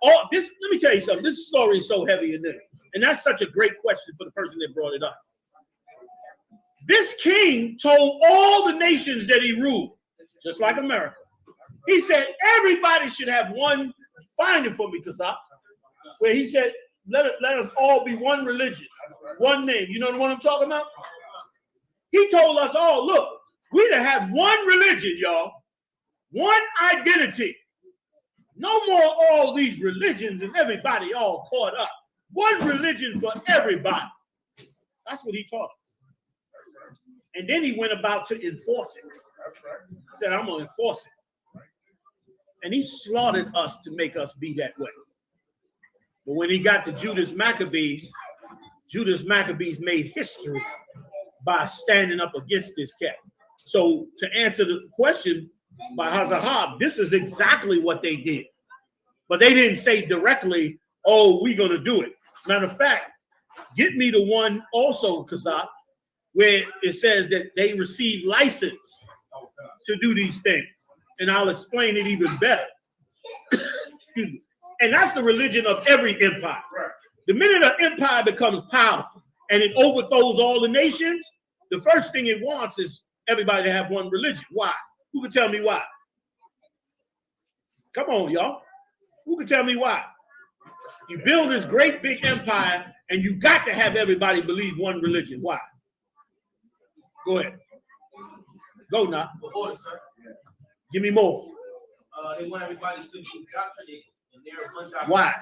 "Oh, this." Let me tell you something. This story is so heavy in there, and that's such a great question for the person that brought it up. This king told all the nations that he ruled, just like America. He said everybody should have one. Find it for me, Kazak. Where he said, let us all be one religion, one name. You know the one I'm talking about? He told us all, look, we to have one religion, y'all, one identity. No more all these religions and everybody all caught up. One religion for everybody. That's what he taught us. And then he went about to enforce it. He said, I'm going to enforce it. And he slaughtered us to make us be that way. But when he got to Judas Maccabees made history by standing up against this cat. So to answer the question by Hazahab, this is exactly what they did. But they didn't say directly, oh, we're going to do it. Matter of fact, get me the one also, Kazak, where it says that they received license to do these things. And I'll explain it even better. Excuse me. And that's the religion of every empire. The minute an empire becomes powerful and it overthrows all the nations, the first thing it wants is everybody to have one religion. Why? Who can tell me why? Come on, y'all. Who can tell me why? You build this great big empire and you got to have everybody believe one religion. Why? Go ahead. Go now. Give me more. They want everybody to be indoctrinated in their one doctrine. Why?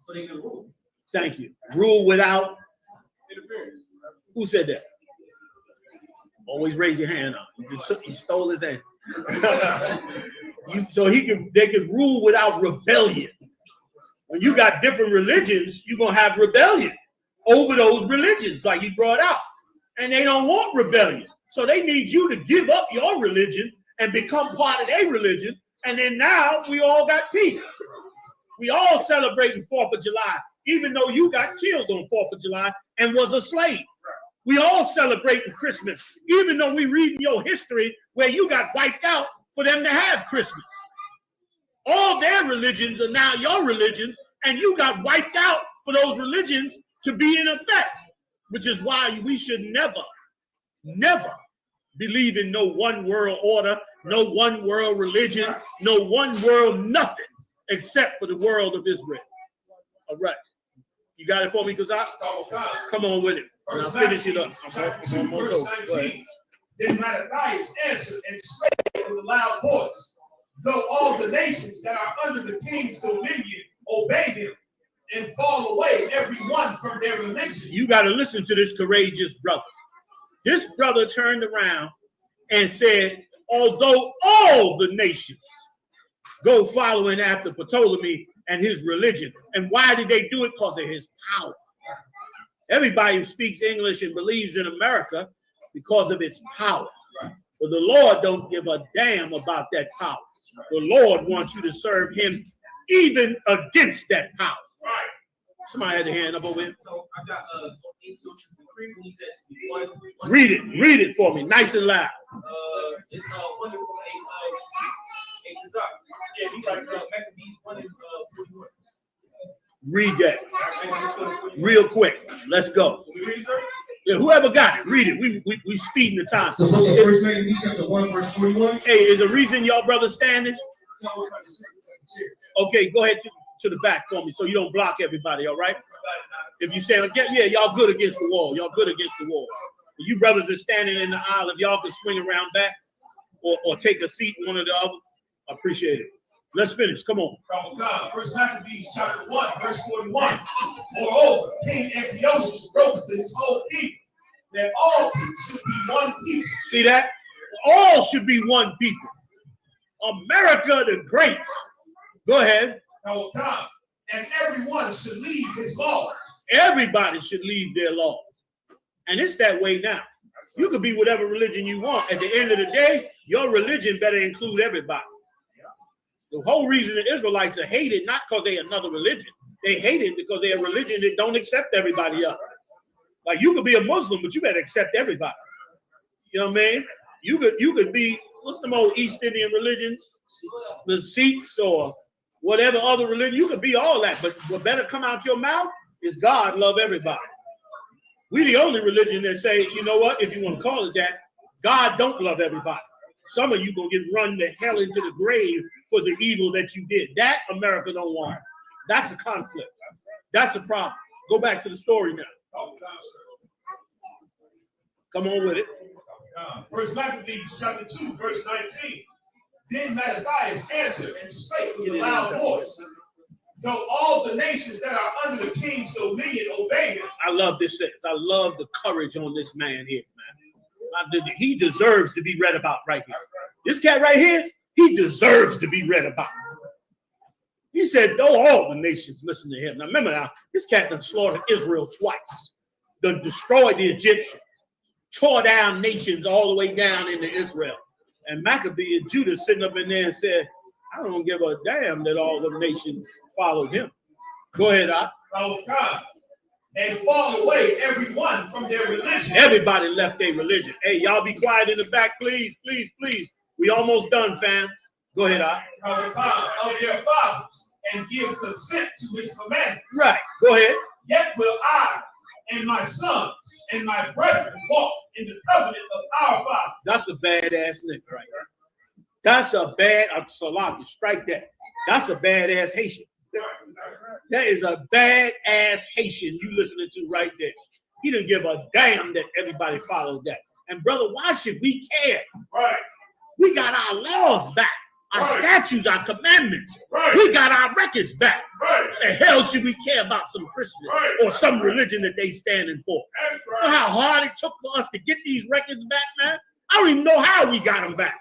So they can rule. Thank you. Rule without Interference. Who said that? Always raise your hand up. You stole his answer. So they could rule without rebellion. When you got different religions, you're gonna have rebellion over those religions, like you brought out. And they don't want rebellion. So they need you to give up your religion and become part of their religion. And then now we all got peace. We all celebrating 4th of July, even though you got killed on 4th of July and was a slave. We all celebrating Christmas, even though we read in your history where you got wiped out for them to have Christmas. All their religions are now your religions, and you got wiped out for those religions to be in effect, which is why we should never believe in no one world order, no one world religion, no one world nothing, except for the world of Israel. All right. You got it for me, Kazak? Come on with it. And I'll finish it up. I'm almost over. Go ahead. Then Mattathias answered and spake with a loud voice, though all the nations that are under the king's dominion obey him and fall away, every one from their religion. You got to listen to this courageous brother. This brother turned around and said, although all the nations go following after Ptolemy and his religion. And why did they do it? Because of his power. Everybody who speaks English and believes in America because of its power. But the Lord don't give a damn about that power. The Lord wants you to serve him even against that power. Somebody had a hand up over here. So I got he says Read it for me, nice and loud. It's wonderful. Yeah, you got Maccabees 1 and 41. Read that real quick. Let's go. Can we read, sir? Yeah, whoever got it, read it. We speeding the time. So go to First Maccabees chapter 1, verse 41. Hey, is a reason y'all brothers standing? Okay, go ahead to the back for me so you don't block everybody, all right? If you stand again, yeah, y'all good against the wall. Y'all good against the wall. You brothers are standing in the aisle. If y'all can swing around back or take a seat, one or the other, I appreciate it. Let's finish. Come on. First Maccabees chapter 1, verse 41. Moreover, King Antiochus wrote to his whole people that all people should be one people. See that? All should be one people. America the Great. Go ahead. And everyone should leave his laws. Everybody should leave their laws. And it's that way now. You could be whatever religion you want. At the end of the day, Your religion better include everybody. The whole reason the Israelites are hated, not because they're another religion. They hate it because they're a religion that don't accept everybody else. Like you could be a Muslim, but you better accept everybody. You know what I mean? You could be, what's the old East Indian religions? The Sikhs or whatever other religion. You could be all that, but what better come out your mouth is God love everybody. We the only religion that say, you know what, if you want to call it that, God don't love everybody. Some of you gonna get run to hell into the grave for the evil that you did. That America don't want. That's a conflict. That's a problem. Go back to the story now. Come on with it. First Maccabees chapter 2, verse 19. Then Mattathias answered and spake with a loud voice. Though all the nations that are under the king's dominion obey him. I love this sentence. I love the courage on this man here, man. He deserves to be read about right here. This cat right here, he deserves to be read about. He said, though all the nations listen to him. Now remember now, this cat done slaughtered Israel twice. Done destroyed the Egyptians. Tore down nations all the way down into Israel. And Maccabee and Judah sitting up in there and said, I don't give a damn that all the nations followed him. Go ahead, Ak. Oh God. And fall away everyone from their religion. Everybody left their religion. Hey, y'all be quiet in the back, please, please, please. We almost done, fam. Go ahead, Ak. Of their fathers and give consent to his commandments. Right. Go ahead. Yet will I and my sons and my brethren walk in the covenant of our father. That's a badass nigga right there. That's a bad, Salami, strike that. That's a badass Haitian. That is a badass Haitian you listening to right there. He didn't give a damn that everybody followed that. And brother, why should we care? Right. We got our laws back, our statutes, our commandments. Right. We got our records back. Right. What the hell should we care about some Christians or some religion that they standing for? That's right. You know how hard it took for us to get these records back, man? I don't even know how we got them back.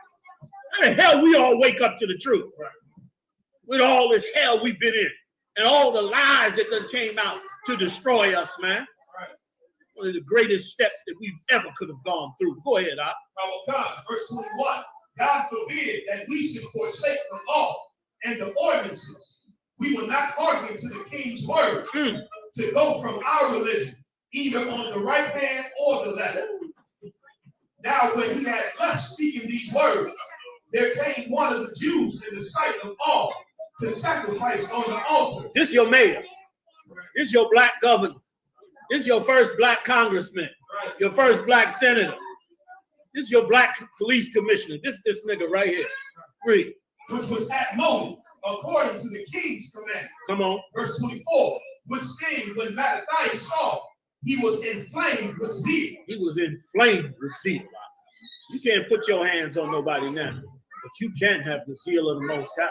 How the hell we all wake up to the truth? Right. With all this hell we've been in and all the lies that done came out to destroy us, man. Right. One of the greatest steps that we've ever could have gone through. Go ahead, Ak. Our God, verse 21. God forbid that we should forsake the law and the ordinances. We will not hearken to the king's word to go from our religion, either on the right hand or the left. Now, when he had left speaking these words, there came one of the Jews in the sight of all to sacrifice on the altar. This your mayor. This your black governor. This your first black congressman. Your first black senator. This is your black police commissioner. This nigga right here. Read. Which was at Moab, according to the king's command. Come on. Verse 24. Which thing when Mattathias saw, he was inflamed with zeal. He was inflamed with zeal. You can't put your hands on nobody now, but you can have the zeal of the Most High.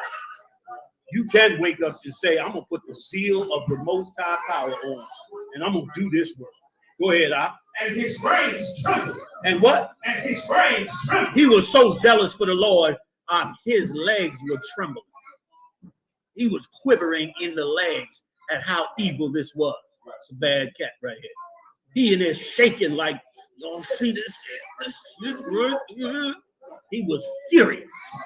You can wake up and say, I'm going to put the zeal of the Most High power on, and I'm going to do this work. Go ahead, Ak. And his reins trembled. And what? And his reins trembled. He was so zealous for the Lord, his legs were trembling. He was quivering in the legs at how evil this was. It's a bad cat right here. He in there shaking like, y'all see this? He was furious.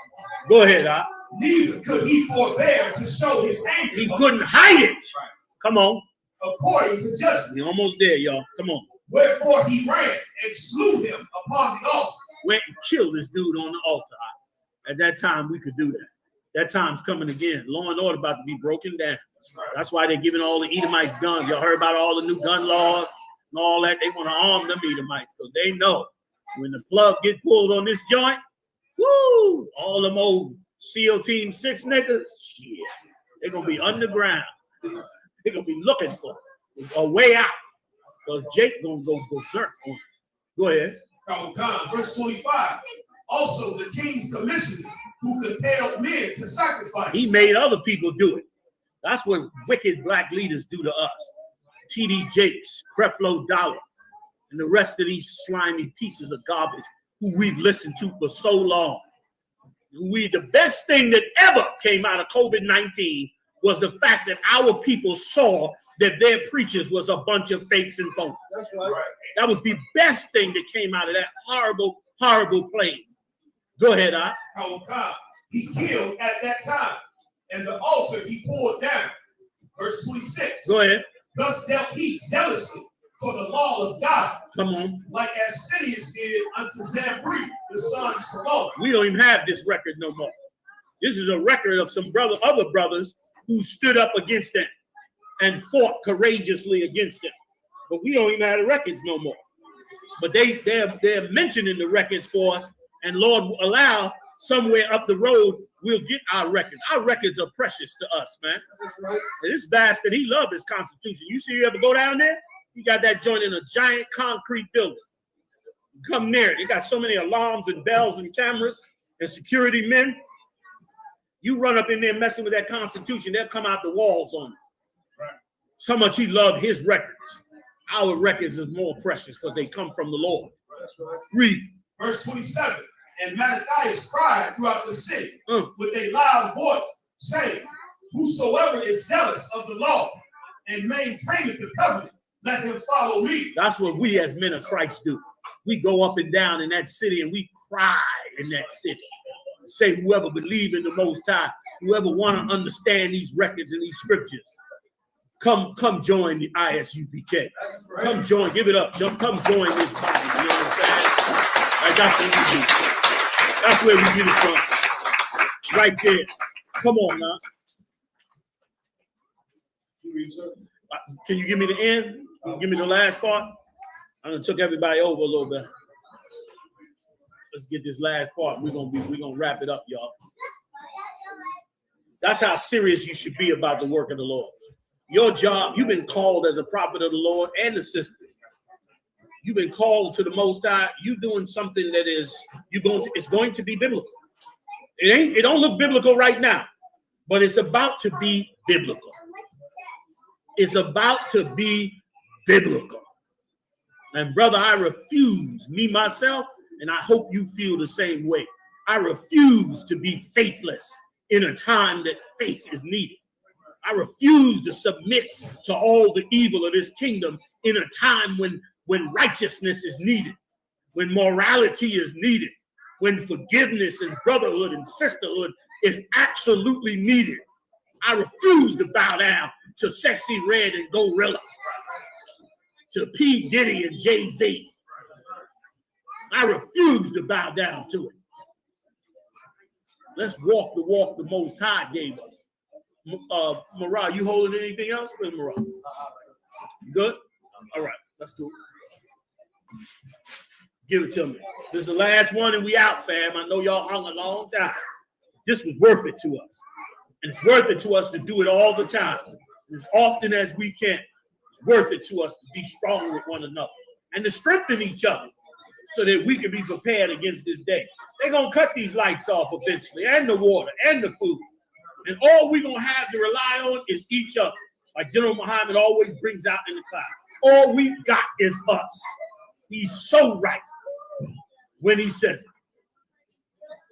Go ahead, Ak. Neither could he forbear to show his anger. He couldn't hide it. Come on. According to judgment. We're almost there, y'all. Come on. Wherefore he ran and slew him upon the altar. Went and killed this dude on the altar. At that time, we could do that. That time's coming again. Law and order about to be broken down. That's why they're giving all the Edomites guns. Y'all heard about all the new gun laws and all that. They want to arm them Edomites because they know when the plug get pulled on this joint, woo, all them old SEAL Team 6 niggas, shit, they're going to be underground. They're going to be looking for a way out because Jake going to go berserk on it. Go ahead. Verse 25. Also the king's commissioner who compelled men to sacrifice. He made other people do it. That's what wicked black leaders do to us. T.D. Jakes, Creflo Dollar, and the rest of these slimy pieces of garbage who we've listened to for so long. The best thing that ever came out of COVID-19 was the fact that our people saw that their preachers was a bunch of fakes and phonies. That's right. That was the best thing that came out of that horrible, horrible plague. Go ahead, I. Khan, he killed at that time, and the altar he pulled down. Verse 26. Go ahead. Thus dealt he zealously for the law of God, Come on. like as Phineas did unto Zambri, the son of Salome. We don't even have this record no more. This is a record of some other brothers who stood up against them and fought courageously against them. But we don't even have the records no more. But they're mentioning the records for us, and Lord will allow somewhere up the road we'll get our records. Our records are precious to us, man. And this bastard, he loved his Constitution. You see, you ever go down there? He got that joint in a giant concrete building. Come near it. They got so many alarms and bells and cameras and security men. You run up in there messing with that Constitution, they'll come out the walls on it. So much he loved his records. Our records is more precious because they come from the Lord. Read. Verse 27. And Mattathias cried throughout the city with a loud voice, saying, whosoever is zealous of the law and maintaineth the covenant, let him follow me. That's what we as men of Christ do. We go up and down in that city and we cry in that city. Say, whoever believe in the Most High, whoever want to understand these records and these scriptures, come join the ISUPK. Come join, give it up. Come join this body. You know what I'm saying? Like, that's what we do. That's where we get it from. Right there. Come on now. Can you give me the end? Give me the last part? I done took everybody over a little bit. Let's get this last part. We're gonna wrap it up, y'all. That's how serious you should be about the work of the Lord. Your job, you've been called as a prophet of the Lord and the sister. You've been called to the Most High. You're doing something that it's going to be biblical. It don't look biblical right now, but it's about to be biblical. It's about to be biblical. And brother, I refuse, me myself, and I hope you feel the same way. I refuse to be faithless in a time that faith is needed. I refuse to submit to all the evil of this kingdom in a time when righteousness is needed, when morality is needed, when forgiveness and brotherhood and sisterhood is absolutely needed. I refuse to bow down to Sexy Red and Gorilla, to P. Diddy and Jay-Z. I refuse to bow down to it. Let's walk the walk the Most High gave us. Mariah, you holding anything else? Where's Mariah? You good? All right, let's do it. Give it to me. This is the last one and we out, fam. I know y'all hung a long time. This was worth it to us. And it's worth it to us to do it all the time. As often as we can. It's worth it to us to be strong with one another and to strengthen each other so that we can be prepared against this day. They're going to cut these lights off eventually, and the water and the food. And all we're going to have to rely on is each other. Like General Muhammad always brings out in the cloud. All we got is us. He's so right when he says it.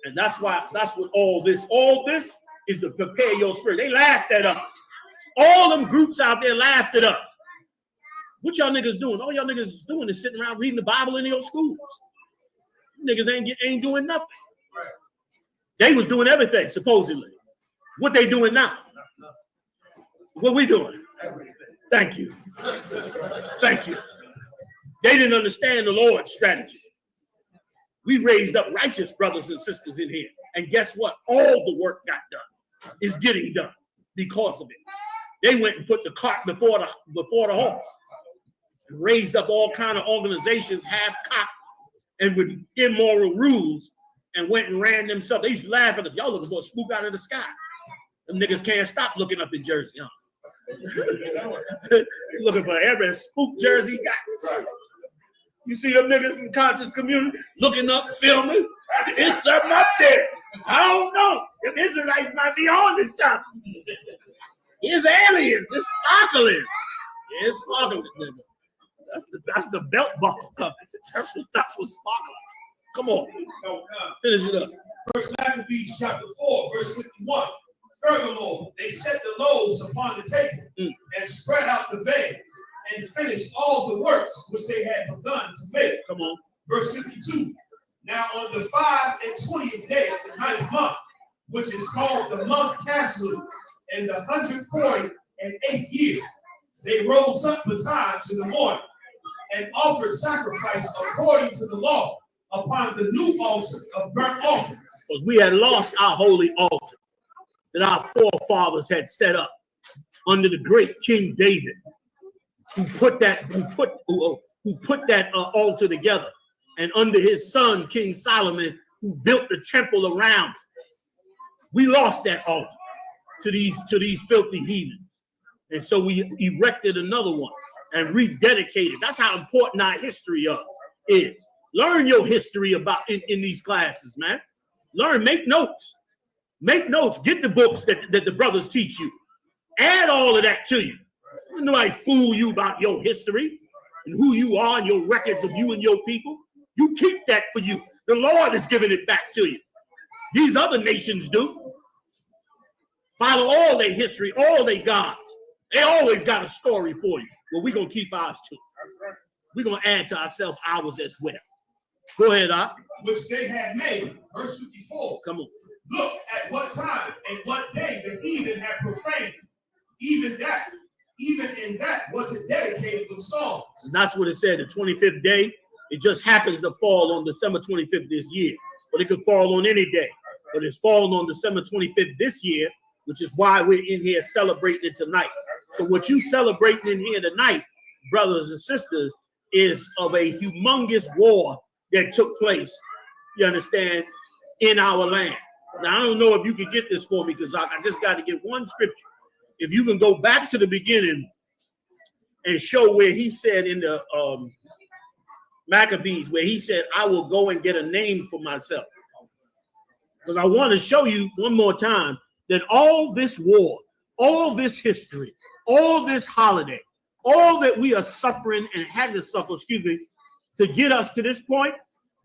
And that's what all this is to prepare your spirit. They laughed at us. All them groups out there laughed at us. What y'all niggas doing? All y'all niggas is doing is sitting around reading the Bible in your schools. Niggas ain't doing nothing. They was doing everything, supposedly. What they doing now? What we doing? Thank you. Thank you. They didn't understand the Lord's strategy. We raised up righteous brothers and sisters in here. And guess what? All the work got done is getting done because of it. They went and put the cart before the horse. And raised up all kind of organizations, half-cocked and with immoral rules, and went and ran themselves. They used to laugh at us. Y'all looking for a spook out of the sky. Them niggas can't stop looking up in Jersey, huh? Looking for every spook Jersey got. You see them niggas in the conscious community looking up, filming. It's something up there. I don't know. Them Israelites might be on this stuff. It's aliens. It's sparkling. Yeah, it's sparkling, nigga. That's the belt buckle coming. That's what's sparkling. Come on. Finish it up. First Maccabees chapter 4, verse 51. Furthermore, they set the loaves upon the table and spread out the bed and finished all the works which they had begun to make. Come on. Verse 52. Now on the 5 and 20th day of the 9th month, which is called the month Caslu, in the 148th year, they rose up betimes to the morning and offered sacrifice according to the law upon the new altar of burnt offerings. Because we had lost our holy altar that our forefathers had set up under the great King David, who put that altar together, and under his son King Solomon, who built the temple around it. We lost that altar to these filthy heathens, and so we erected another one and rededicated. That's how important our history is. Learn your history about in these classes, man. Learn, make notes. Make notes. Get the books that the brothers teach you. Add all of that to you. Don't nobody fool you about your history and who you are and your records of you and your people. You keep that for you. The Lord is giving it back to you. These other nations do. Follow all their history, all their gods. They always got a story for you. Well, we're going to keep ours too. We're going to add to ourselves ours as well. Go ahead, Doc. Which they had made. Verse 54. Come on. Look at what time and what day the heathen had profaned. Even in that was it dedicated with songs. And that's what it said, the 25th day. It just happens to fall on December 25th this year. But it could fall on any day. But it's fallen on December 25th this year, which is why we're in here celebrating it tonight. So what you celebrating in here tonight, brothers and sisters, is of a humongous war that took place, you understand, in our land. Now, I don't know if you can get this for me, because I just got to get one scripture. If you can go back to the beginning and show where he said in the Maccabees, where he said, I will go and get a name for myself. Because I want to show you one more time that all this war, all this history, all this holiday, all that we are suffering and had to suffer, to get us to this point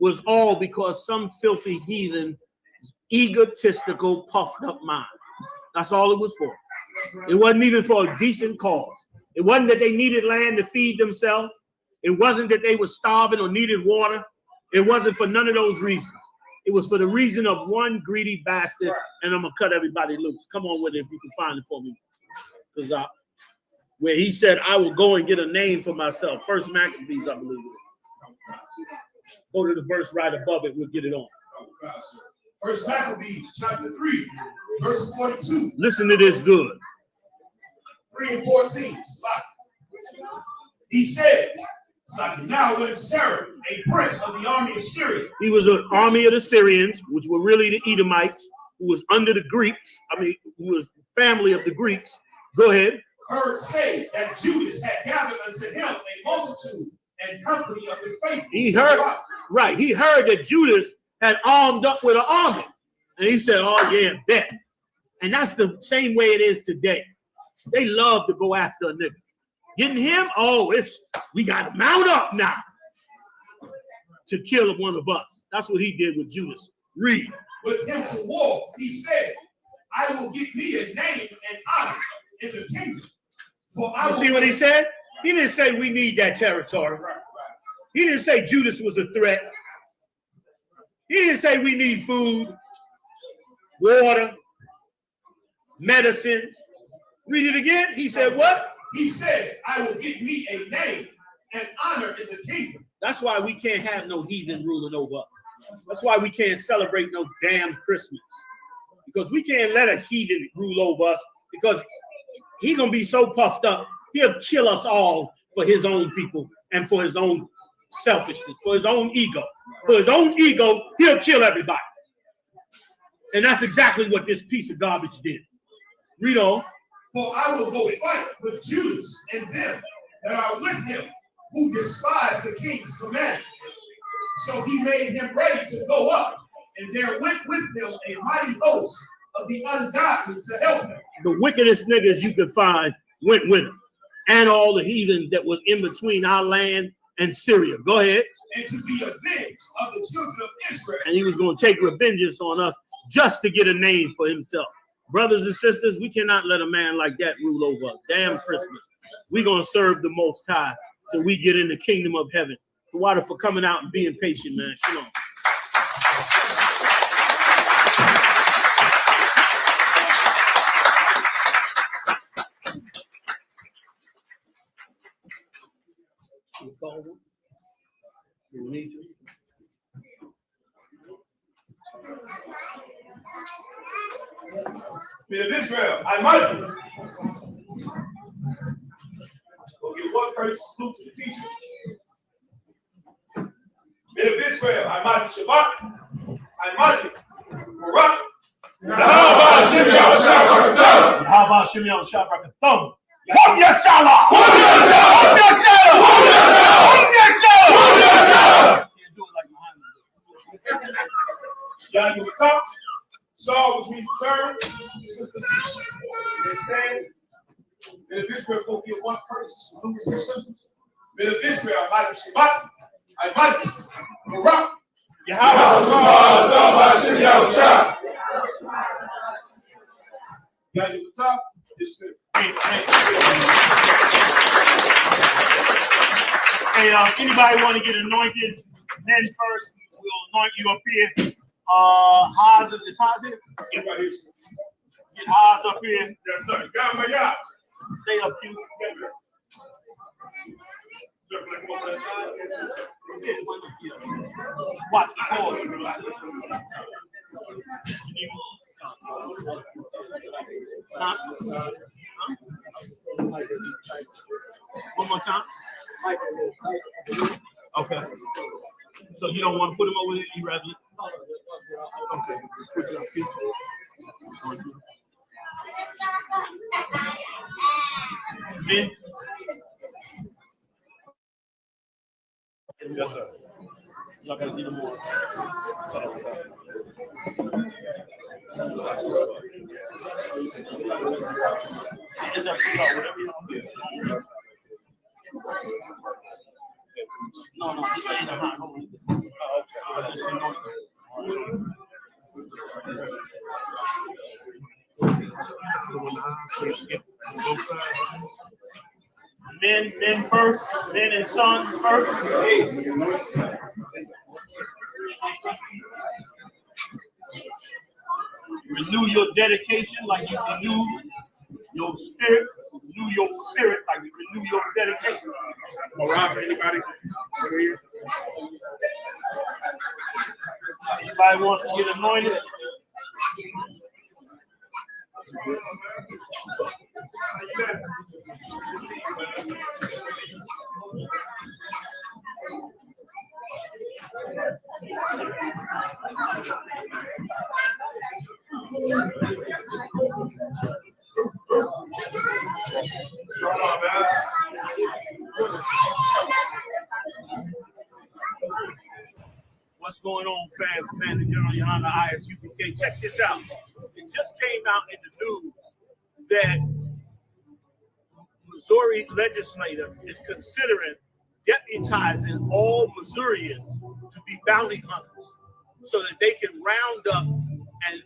was all because some filthy heathen, egotistical, puffed up mind. That's all it was for. It wasn't even for a decent cause. It wasn't that they needed land to feed themselves. It wasn't that they were starving or needed water. It wasn't for none of those reasons. It was for the reason of one greedy bastard, and I'm going to cut everybody loose. Come on with it if you can find it for me. Because where he said, I will go and get a name for myself. First Maccabees, I believe it. Go to the verse right above it. We'll get it on. First Maccabees, chapter 3, verse 42. Listen to this good. 3 and 14. He said, now when Sarah, a prince of the army of Syria. He was an army of the Syrians, which were really the Edomites, who was under the Greeks. Who was family of the Greeks. Go ahead. Heard say that Judas had gathered unto him a multitude and company of the faithful. He heard, right. He heard that Judas had armed up with an army. And he said, oh, yeah, bet. And that's the same way it is today. They love to go after a nigga. Getting him, we got to mount up now to kill one of us. That's what he did with Judas. Read. With him to war, he said, I will get me a name and honor in the kingdom. For I you see what he said? He didn't say we need that territory. He didn't say Judas was a threat. He didn't say we need food, water, medicine. Read it again. He said what? He said, I will get me a name and honor in the kingdom. That's why we can't have no heathen ruling over us. That's why we can't celebrate no damn Christmas. Because we can't let a heathen rule over us, because he's going to be so puffed up, he'll kill us all for his own people and for his own selfishness, for his own ego. For his own ego, he'll kill everybody. And that's exactly what this piece of garbage did. Read on. For I will go fight with Judas and them that are with him, who despise the king's command. So he made him ready to go up, and there went with him a mighty host of the ungodly to help him. The wickedest niggas you could find went with him, and all the heathens that was in between our land and Syria. Go ahead. And to be avenged of the children of Israel. And he was going to take revengeance on us just to get a name for himself. Brothers and sisters, we cannot let a man like that rule over us. Damn Christmas. We're going to serve the Most High till we get in the kingdom of heaven. The water for coming out and being patient, man. Shalom. need to. Men of Israel, I might go get one person salute to the teacher. Men of Israel, I might Shabbat, I might Barak. How about Shimeon Shabbat? Hum Yashala! Hum Yashala! Can't do it like Muhammad. Y'all give a talk. Saul, which means turn. Sisters, they stand. Men of Israel, go get one person salute to the sisters. Men of Israel, I might Shabbat, I might Barak. Y'all give a talk. It's good. Hey, anybody want to get anointed? Men first, we'll anoint you up here. Haas, is Haas here? Get right here. Get Haas up here. Yeah. Stay up here. Just watch the cord. Huh? One more time. Okay. So you don't want to put him over there? You rather? Okay. Switch it up. See? Men. Yes, sir. Y'all gotta need more. It's up to y'all, whatever you want to do. No, this ain't a hot hole. Okay. Just anoint Men first, men and sons first. Renew your dedication like you renew your spirit. Renew your spirit like you renew your dedication. All right, anybody? Anybody wants to get anointed? What's going on, fam? Commander General Yohana ISUPK. Check this out. It just came out in the news that Missouri legislator is considering deputizing all Missourians to be bounty hunters so that they can round up and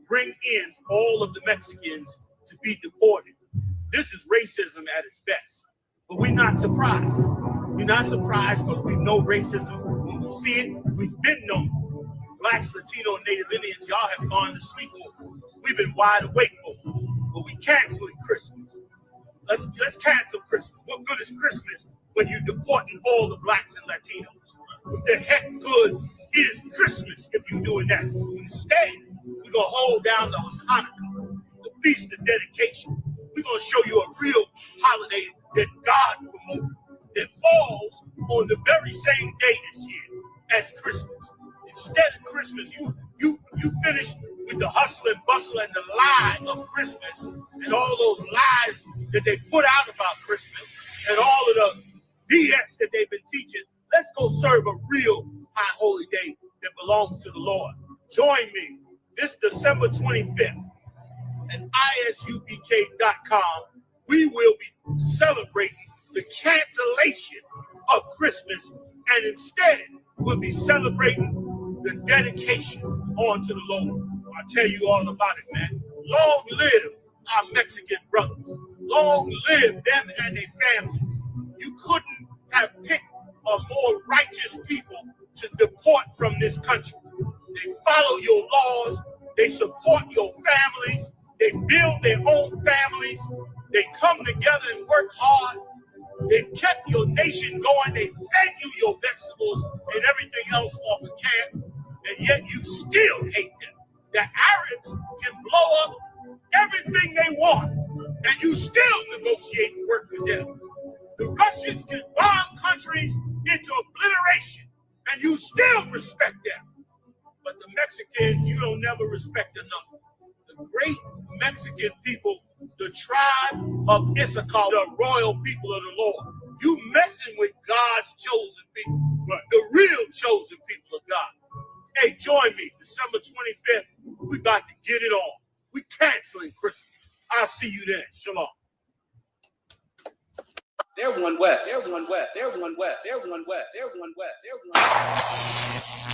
bring in all of the Mexicans to be deported. This is racism at its best. But we're not surprised. We're not surprised because we know racism. When we see it, we've been known. Blacks, Latino, and Native Indians, y'all have gone to sleep over. We've been wide awake over. But we canceling Christmas. Let's cancel Christmas. What good is Christmas when you're deporting all the blacks and Latinos? What the heck good is Christmas if you're doing that? Instead, we're going to hold down the Hanukkah, the Feast of Dedication. We're going to show you a real holiday that God promoted, that falls on the very same day this year as Christmas. Instead of Christmas, you finish with the hustle and bustle and the lie of Christmas and all those lies that they put out about Christmas and all of the BS that they've been teaching. Let's go serve a real high holy day that belongs to the Lord. Join me this December 25th at isupk.com. We will be celebrating the cancellation of Christmas, and instead we'll be celebrating the dedication onto the Lord. I'll tell you all about it, man. Long live our Mexican brothers. Long live them and their families. You couldn't have picked a more righteous people to deport from this country. They follow your laws. They support your families. They build their own families. They come together and work hard. They've kept your nation going. They fed you your vegetables and everything else off the camp, and yet you still hate them. The Arabs can blow up everything they want, and you still negotiate and work with them. The Russians can bomb countries into obliteration, and you still respect them. But the Mexicans, you don't never respect enough. The great Mexican people, the tribe of Issachar, the royal people of the Lord. You messing with God's chosen people, the real chosen people of God. Hey, join me December 25th. We about to get it on. We canceling Christmas. I'll see you then. Shalom. They're one west. There's one west. There's one west. There's one west. There's one west. There's one west.